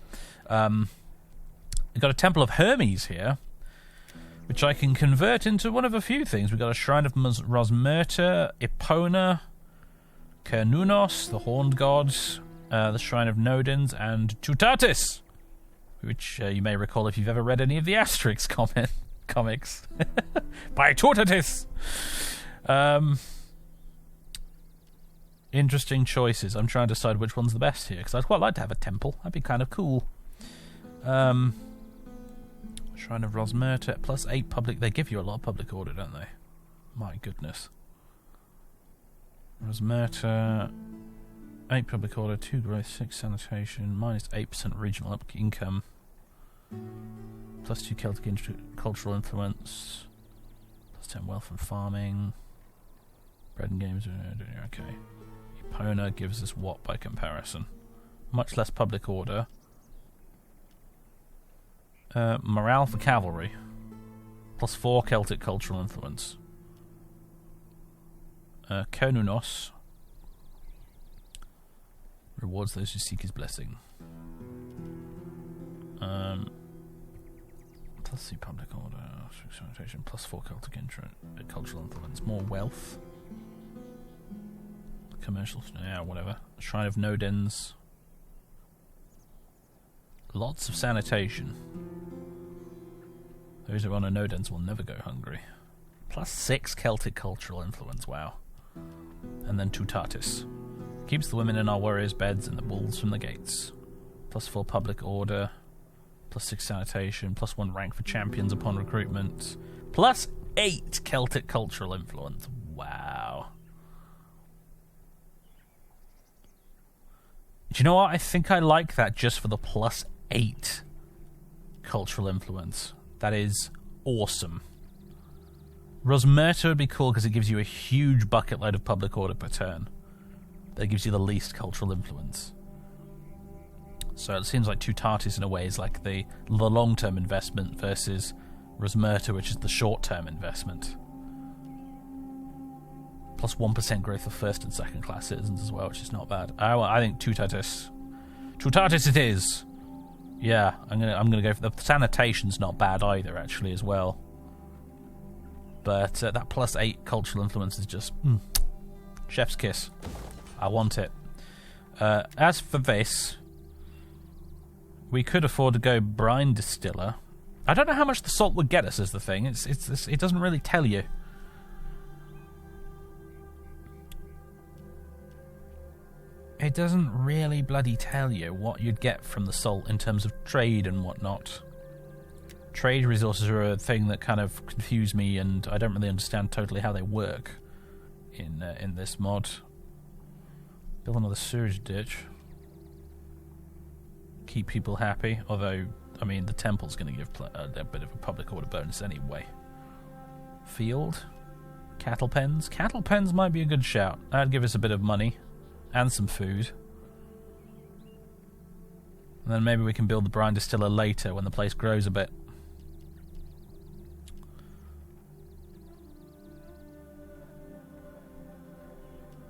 We've got a Temple of Hermes here, which I can convert into one of a few things. We've got a Shrine of Rosmerta, Epona, Kernunos, the Horned Gods, the Shrine of Nodens, and Tutatis, which you may recall if you've ever read any of the Asterix comics. By Tutatis! Interesting choices. I'm trying to decide which one's the best here, because I'd quite like to have a temple. That'd be kind of cool. Shrine of Rosmerta, plus 8 public... They give you a lot of public order, don't they? My goodness. Rosmerta, 8 public order, 2 growth, 6 sanitation, minus 8% regional income, plus 2 Celtic cultural influence, plus 10 wealth and farming, bread and games, okay. Epona gives us what by comparison? Much less public order. Morale for cavalry, plus 4 Celtic cultural influence. Konunos rewards those who seek his blessing. Plus 3 public order, sanitation, plus 4 Celtic cultural influence, more wealth, commercial, whatever. Shrine of Nodens, lots of sanitation. Those who honor Nodens will never go hungry. Plus 6 Celtic cultural influence, wow. And then Tutatis. Keeps the women in our warriors' beds and the bulls from the gates. Plus 4 public order. Plus 6 sanitation. Plus 1 rank for champions upon recruitment. Plus 8 Celtic cultural influence. Wow. Do you know what? I think I like that just for the plus 8. cultural influence. That is awesome. Rosmerta would be cool because it gives you a huge bucket load of public order per turn. That gives you the least cultural influence. So it seems like Tutatis in a way is like the long-term investment versus Rosmerta, which is the short-term investment. Plus 1% growth of first and second class citizens as well, which is not bad. I think Tutatis. Tutatis it is. Yeah, I'm gonna go for the sanitation's not bad either actually as well. But that plus 8 cultural influence is just chef's kiss. I want it. As for this, we could afford to go brine distiller. I don't know how much the salt would get us is the thing. It doesn't really tell you. It doesn't really bloody tell you what you'd get from the salt in terms of trade and whatnot. Trade resources are a thing that kind of confuse me, and I don't really understand totally how they work in this mod. Build another sewage ditch. Keep people happy, although, I mean, the temple's going to give a bit of a public order bonus anyway. Field. Cattle pens. Cattle pens might be a good shout. That'd give us a bit of money. And some food. And then maybe we can build the brine distiller later when the place grows a bit.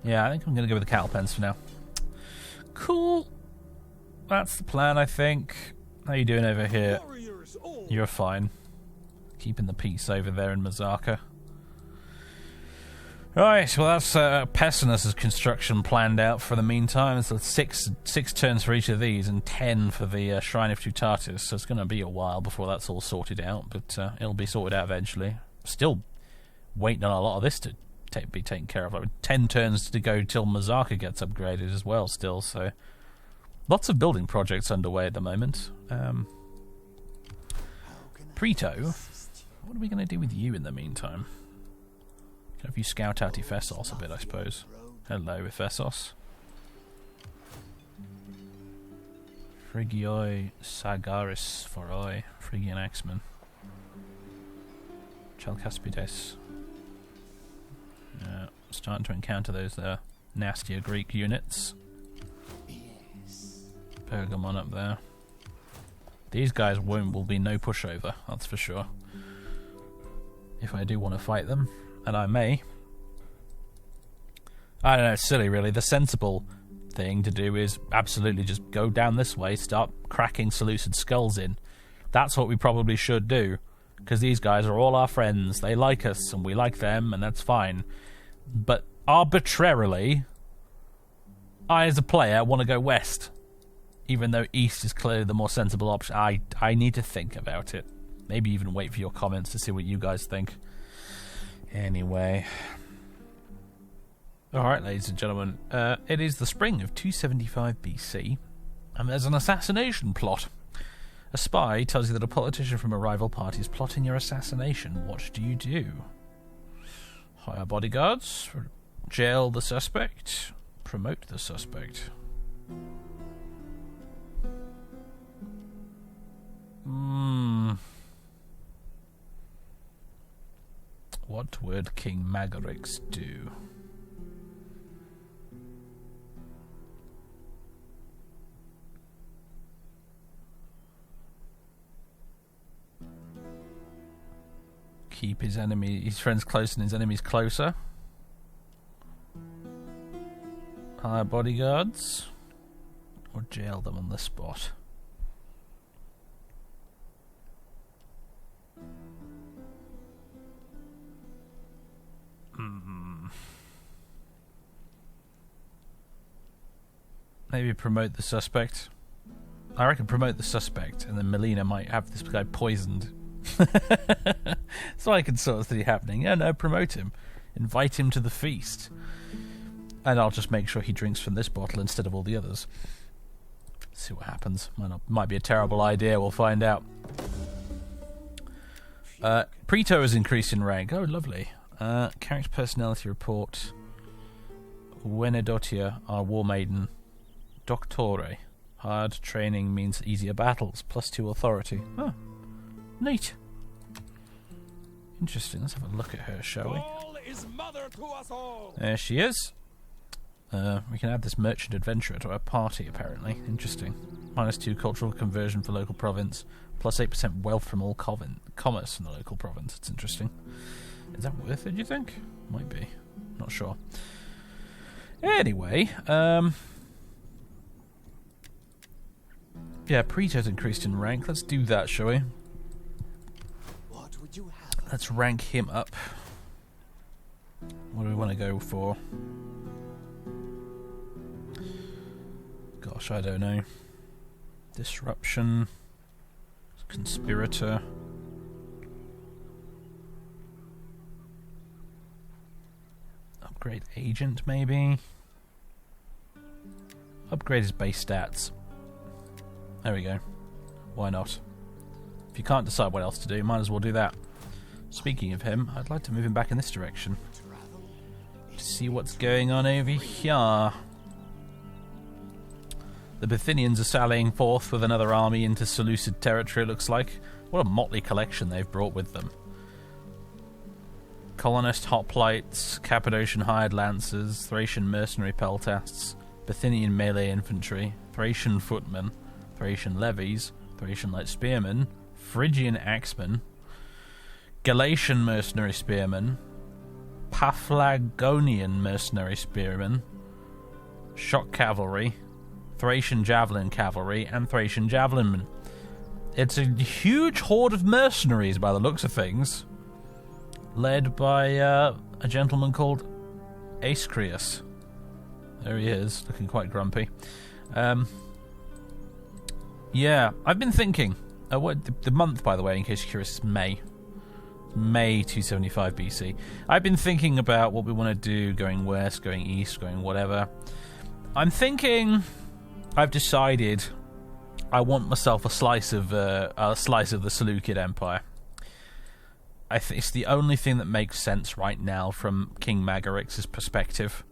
Yeah, I think I'm going to go with the cattle pens for now. Cool. That's the plan, I think. How you doing over here? You're fine. Keeping the peace over there in Mazaka. Right, well that's Pessinus' construction planned out for the meantime. So 6 turns for each of these and 10 for the Shrine of Tutatis. So it's going to be a while before that's all sorted out, but it'll be sorted out eventually. Still waiting on a lot of this to be taken care of. Like 10 turns to go till Mazaka gets upgraded as well still, so lots of building projects underway at the moment. Preto, what are we going to do with you in the meantime? If you scout out Ephesos a bit, I suppose. Hello, Ephesos. Phrygioi Sagaris Phoroi, Phrygian Axeman. Chalcaspides. Starting to encounter those nastier Greek units. Pergamon up there. These guys will be no pushover, that's for sure. If I do want to fight them. And I may. I don't know, it's silly really. The sensible thing to do is absolutely just go down this way, start cracking Seleucid skulls in. That's what we probably should do. Because these guys are all our friends. They like us and we like them, and that's fine. But arbitrarily, I as a player want to go west. Even though east is clearly the more sensible option. I need to think about it. Maybe even wait for your comments to see what you guys think. Anyway. Alright, ladies and gentlemen. It is the spring of 275 BC, and there's an assassination plot. A spy tells you that a politician from a rival party is plotting your assassination. What do you do? Hire bodyguards? Jail the suspect? Promote the suspect? What would King Magarix do? Keep his friends close and his enemies closer. Hire bodyguards? Or jail them on the spot? Maybe promote the suspect. I reckon promote the suspect, and then Melina might have this guy poisoned. So I can sort of see happening. Yeah, no, promote him. Invite him to the feast. And I'll just make sure he drinks from this bottle instead of all the others. See what happens. Might be a terrible idea, we'll find out. Preto has increased in rank. Oh, lovely. Character personality report. Venedotia, our war maiden. Doctore. Hard training means easier battles. +2 authority. Oh, neat. Interesting. Let's have a look at her, shall we? Gaul is mother to us all. There she is. We can add this merchant adventurer to our party, apparently. Interesting. -2 cultural conversion for local province. +8% wealth from all commerce in the local province. It's interesting. Is that worth it, do you think? Might be. Not sure. Anyway, yeah, Preto's increased in rank. Let's do that, shall we? What would you have? Let's rank him up. What do we want to go for? Gosh, I don't know. Disruption. Conspirator. Upgrade agent, maybe? Upgrade his base stats. There we go. Why not? If you can't decide what else to do, might as well do that. Speaking of him, I'd like to move him back in this direction. To see what's going on over here. The Bithynians are sallying forth with another army into Seleucid territory, it looks like. What a motley collection they've brought with them. Colonist hoplites, Cappadocian hired lancers, Thracian mercenary peltasts, Bithynian melee infantry, Thracian footmen, Thracian levies, Thracian light spearmen, Phrygian axemen, Galatian mercenary spearmen, Paphlagonian mercenary spearmen, shock cavalry, Thracian javelin cavalry, and Thracian javelinmen. It's a huge horde of mercenaries by the looks of things, led by a gentleman called Ascreus. There he is, looking quite grumpy. Yeah, I've been thinking. The month, by the way, in case you're curious, is May. May 275 BC. I've been thinking about what we want to do, going west, going east, going whatever. I'm thinking... I've decided I want myself a slice of the Seleucid Empire. I think it's the only thing that makes sense right now from King Magarix's perspective.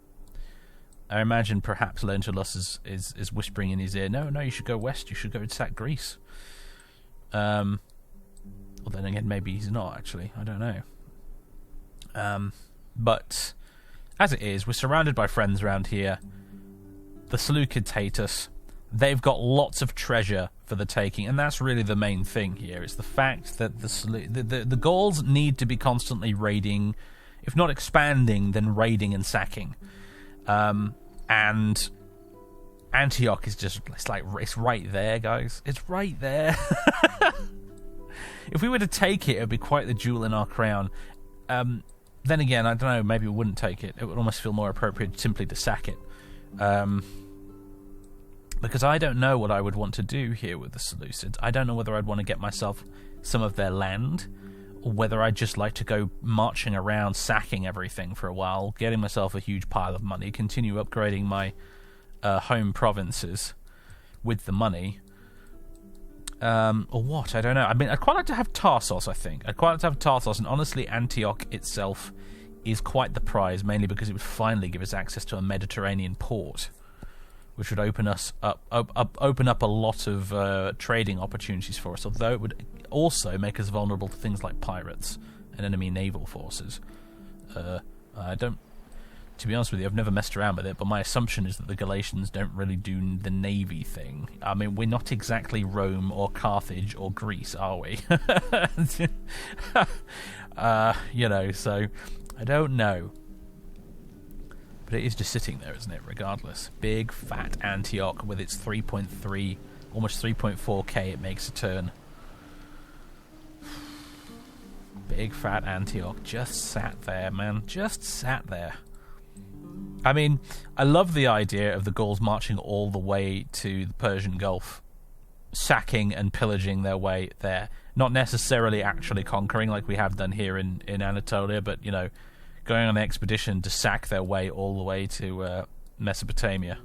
I imagine perhaps Lentulus is whispering in his ear, no, you should go west, you should go and sack Greece. Well, then again, maybe he's not, actually. I don't know. But as it is, we're surrounded by friends around here. The Seleucids hate us. They've got lots of treasure for the taking, and that's really the main thing here. It's the fact that the Gauls need to be constantly raiding, if not expanding, then raiding and sacking. And Antioch is just, it's right there, guys. It's right there. If we were to take it, it would be quite the jewel in our crown. Then again, I don't know, maybe we wouldn't take it. It would almost feel more appropriate simply to sack it. Because I don't know what I would want to do here with the Seleucids. I don't know whether I'd want to get myself some of their land, or whether I'd just like to go marching around, sacking everything for a while, getting myself a huge pile of money, continue upgrading my home provinces with the money. Or what? I don't know. I mean, I'd quite like to have Tarsos, I think. I'd quite like to have Tarsos, and honestly, Antioch itself is quite the prize, mainly because it would finally give us access to a Mediterranean port, which would open us open up a lot of trading opportunities for us, although it would also make us vulnerable to things like pirates and enemy naval forces. I don't... To be honest with you, I've never messed around with it, but my assumption is that the Galatians don't really do the navy thing. I mean, we're not exactly Rome or Carthage or Greece, are we? So I don't know. But it is just sitting there, isn't it, regardless? Big, fat Antioch with its 3.3, almost 3.4k, it makes a turn. Big, fat Antioch. Just sat there, man. Just sat there. I mean, I love the idea of the Gauls marching all the way to the Persian Gulf, sacking and pillaging their way there. Not necessarily actually conquering like we have done here in Anatolia, but, going on an expedition to sack their way all the way to Mesopotamia.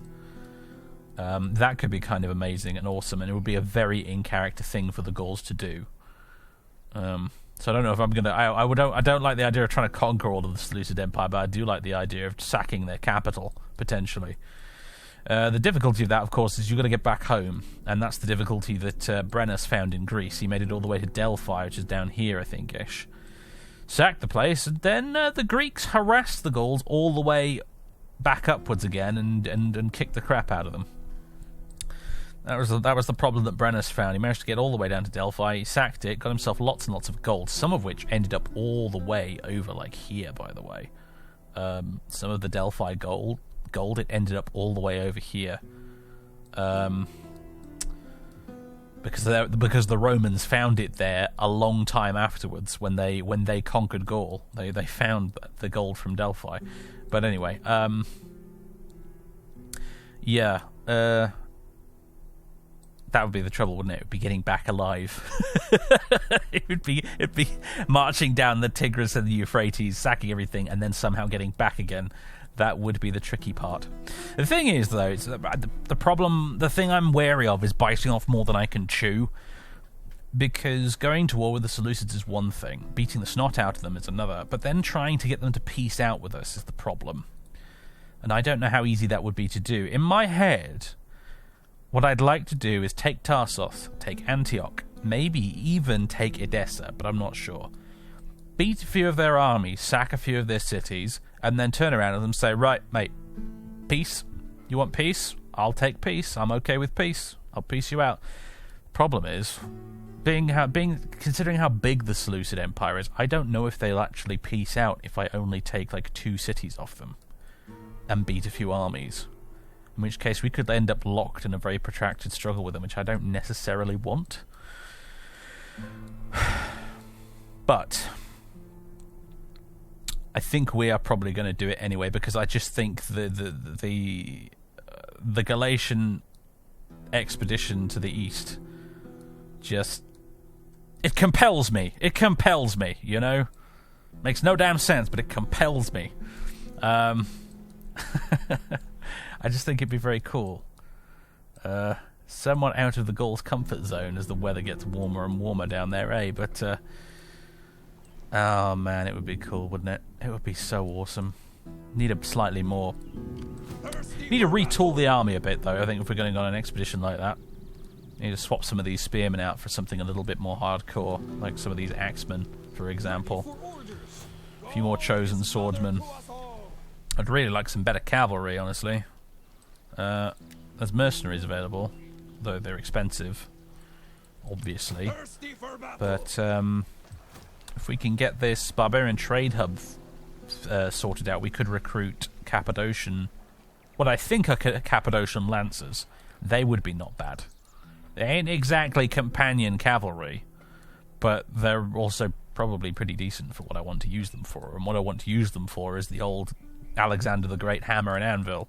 That could be kind of amazing and awesome, and it would be a very in-character thing for the Gauls to do. So I don't know if I'm gonna. I don't like the idea of trying to conquer all of the Seleucid Empire, but I do like the idea of sacking their capital potentially. The difficulty of that, of course, is you've got to get back home, and that's the difficulty that Brennus found in Greece. He made it all the way to Delphi, which is down here, I think-ish. Sacked the place, and then the Greeks harassed the Gauls all the way back upwards again and kicked the crap out of them. That was the problem that Brennus found. He managed to get all the way down to Delphi, he sacked it, got himself lots and lots of gold, some of which ended up all the way over, like, here, by the way. Some of the Delphi gold, it ended up all the way over here. Because the Romans found it there a long time afterwards when they conquered Gaul. They found the gold from Delphi. But anyway, yeah, that would be the trouble, wouldn't it? It would be getting back alive. It'd be marching down the Tigris and the Euphrates, sacking everything, and then somehow getting back again. That would be the tricky part. The thing is, though, it's the thing I'm wary of is biting off more than I can chew. Because going to war with the Seleucids is one thing, beating the snot out of them is another, but then trying to get them to peace out with us is the problem. And I don't know how easy that would be to do. In my head, what I'd like to do is take Tarsos, take Antioch, maybe even take Edessa, but I'm not sure. Beat a few of their armies, sack a few of their cities, and then turn around to them and say, right, mate, peace? You want peace? I'll take peace. I'm okay with peace. I'll peace you out. Problem is, considering how big the Seleucid Empire is, I don't know if they'll actually peace out if I only take like 2 cities off them and beat a few armies. In which case we could end up locked in a very protracted struggle with them, which I don't necessarily want. But I think we are probably going to do it anyway, because I just think the Galatian expedition to the east just... It compels me. It compels me, you know? Makes no damn sense, but it compels me. I just think it'd be very cool. Somewhat out of the Gauls' comfort zone as the weather gets warmer and warmer down there, eh? But, oh man, it would be cool, wouldn't it? It would be so awesome. Need a slightly more... Need to retool the army a bit, though, I think, if we're going on an expedition like that. Need to swap some of these spearmen out for something a little bit more hardcore, like some of these axemen, for example. A few more chosen swordsmen. I'd really like some better cavalry, honestly. There's mercenaries available, though they're expensive, obviously. But if we can get this barbarian trade hub sorted out, we could recruit Cappadocian... what I think are Cappadocian lancers. They would be not bad. They ain't exactly companion cavalry, but they're also probably pretty decent for what I want to use them for. And what I want to use them for is the old Alexander the Great hammer and anvil,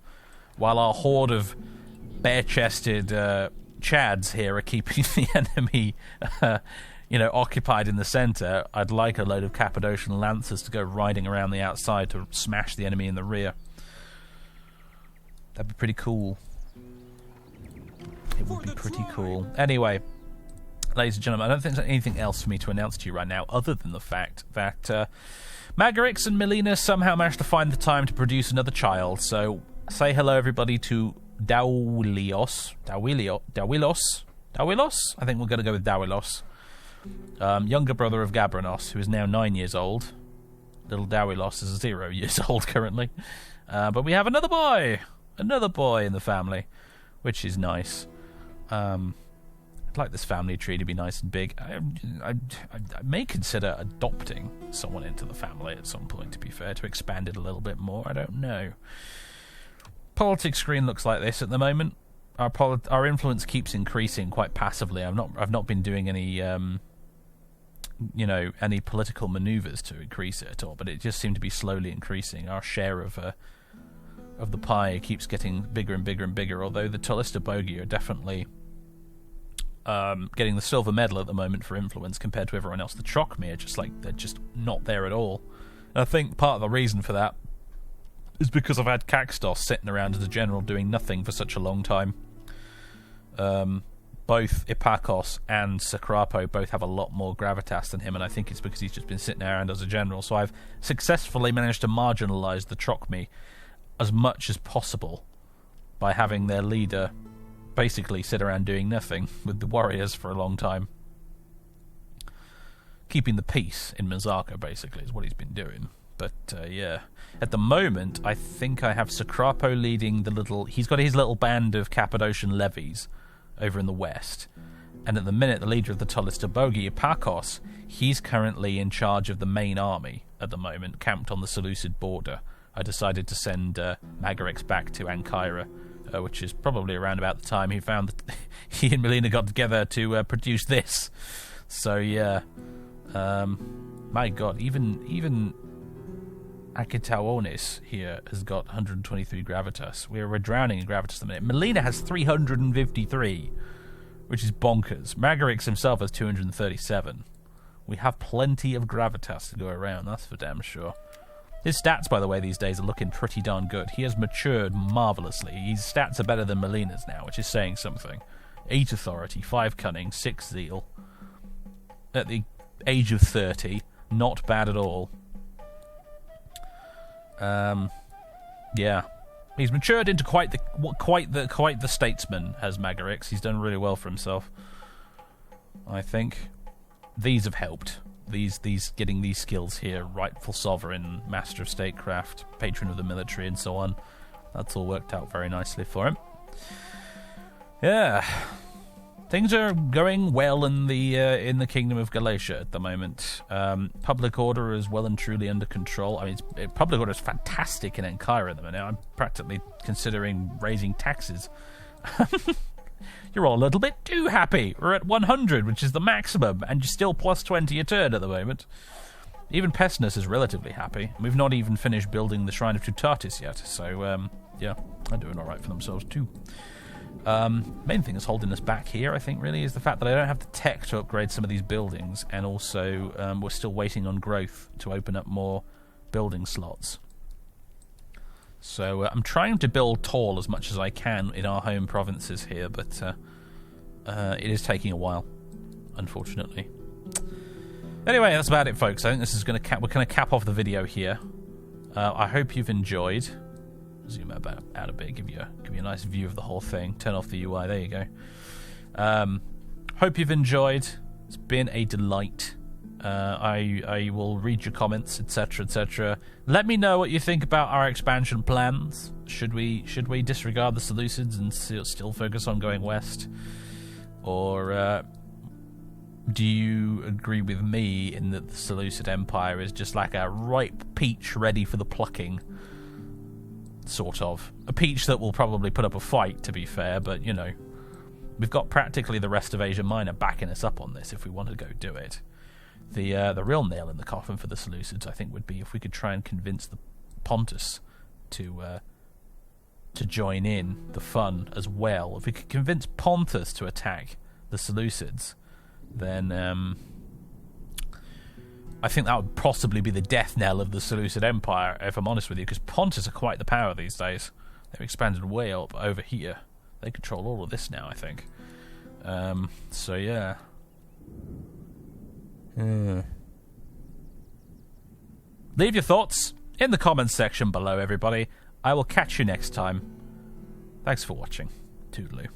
while our horde of bare-chested chads here are keeping the enemy occupied in the centre. I'd like a load of Cappadocian lancers to go riding around the outside to smash the enemy in the rear. That'd be pretty cool. It would be pretty cool. Anyway, ladies and gentlemen, I don't think there's anything else for me to announce to you right now other than the fact that Magarix and Melina somehow managed to find the time to produce another child. So say hello, everybody, to Dawilos. I think we're going to go with Dawilos. Younger brother of Gabranos, who is now 9 years old. Little Dawilos is 0 years old currently. But we have another boy in the family, which is nice. I'd like this family tree to be nice and big. I may consider adopting someone into the family at some point, to be fair, to expand it a little bit more. I don't know. Politics screen looks like this at the moment. Our influence keeps increasing quite passively. I've not been doing any any political maneuvers to increase it at all, but it just seemed to be slowly increasing. Our share of the pie keeps getting bigger and bigger and bigger, although the Tolista Bogi are definitely getting the silver medal at the moment for influence compared to everyone else. The Chocmi are they're just not there at all. And I think part of the reason for that is because I've had Caxtos sitting around as a general doing nothing for such a long time. Both Ipakos and Sakrapo both have a lot more gravitas than him, and I think it's because he's just been sitting around as a general. So I've successfully managed to marginalise the Chocmi as much as possible by having their leader basically sit around doing nothing with the warriors for a long time. Keeping the peace in Mazaka, basically, is what he's been doing. But, yeah. At the moment, I think I have Sacrapo leading the little... He's got his little band of Cappadocian levies over in the west. And at the minute, the leader of the Tolistobogi, Epakos, he's currently in charge of the main army at the moment, camped on the Seleucid border. I decided to send Magarix back to Ankyra, which is probably around about the time he found that he and Melina got together to produce this. So, yeah. My god, even Akitaonis here has got 123 gravitas. We're drowning in gravitas at the minute. Melina has 353, which is bonkers. Magarix himself has 237. We have plenty of gravitas to go around, that's for damn sure. His stats, by the way, these days are looking pretty darn good. He has matured marvellously. His stats are better than Melina's now, which is saying something. 8 authority, 5 cunning, 6 zeal. At the age of 30, not bad at all. Yeah, he's matured into quite the statesman, has Magarix. He's done really well for himself, I think. These have helped. These getting these skills here: rightful sovereign, master of statecraft, patron of the military, and so on. That's all worked out very nicely for him. Yeah. Things are going well in the Kingdom of Galatia at the moment. Public order is well and truly under control. I mean, public order is fantastic in Ankyra at the minute. I'm practically considering raising taxes. You're all a little bit too happy. We're at 100, which is the maximum, and you're still plus 20 a turn at the moment. Even Pessinus is relatively happy. We've not even finished building the Shrine of Tutatis yet, so yeah, they're doing all right for themselves too. Main thing that's holding us back here, I think, really, is the fact that I don't have the tech to upgrade some of these buildings, and also we're still waiting on growth to open up more building slots. So I'm trying to build tall as much as I can in our home provinces here, but it is taking a while, unfortunately. Anyway, that's about it, folks. I think this is we're going to cap off the video here. I hope you've enjoyed. Zoom out a bit, give you a nice view of the whole thing. Turn off the UI. There you go. Hope you've enjoyed. It's been a delight. I will read your comments, etc., etc. Let me know what you think about our expansion plans. Should we disregard the Seleucids and still focus on going west, or do you agree with me in that the Seleucid Empire is just like a ripe peach ready for the plucking? Sort of. A peach that will probably put up a fight, to be fair, but, you know, we've got practically the rest of Asia Minor backing us up on this if we want to go do it. The real nail in the coffin for the Seleucids, I think, would be if we could try and convince the Pontus to join in the fun as well. If we could convince Pontus to attack the Seleucids, then I think that would possibly be the death knell of the Seleucid Empire, if I'm honest with you, because Pontus are quite the power these days. They've expanded way up over here. They control all of this now, I think. So, yeah. Leave your thoughts in the comments section below, everybody. I will catch you next time. Thanks for watching. Toodaloo.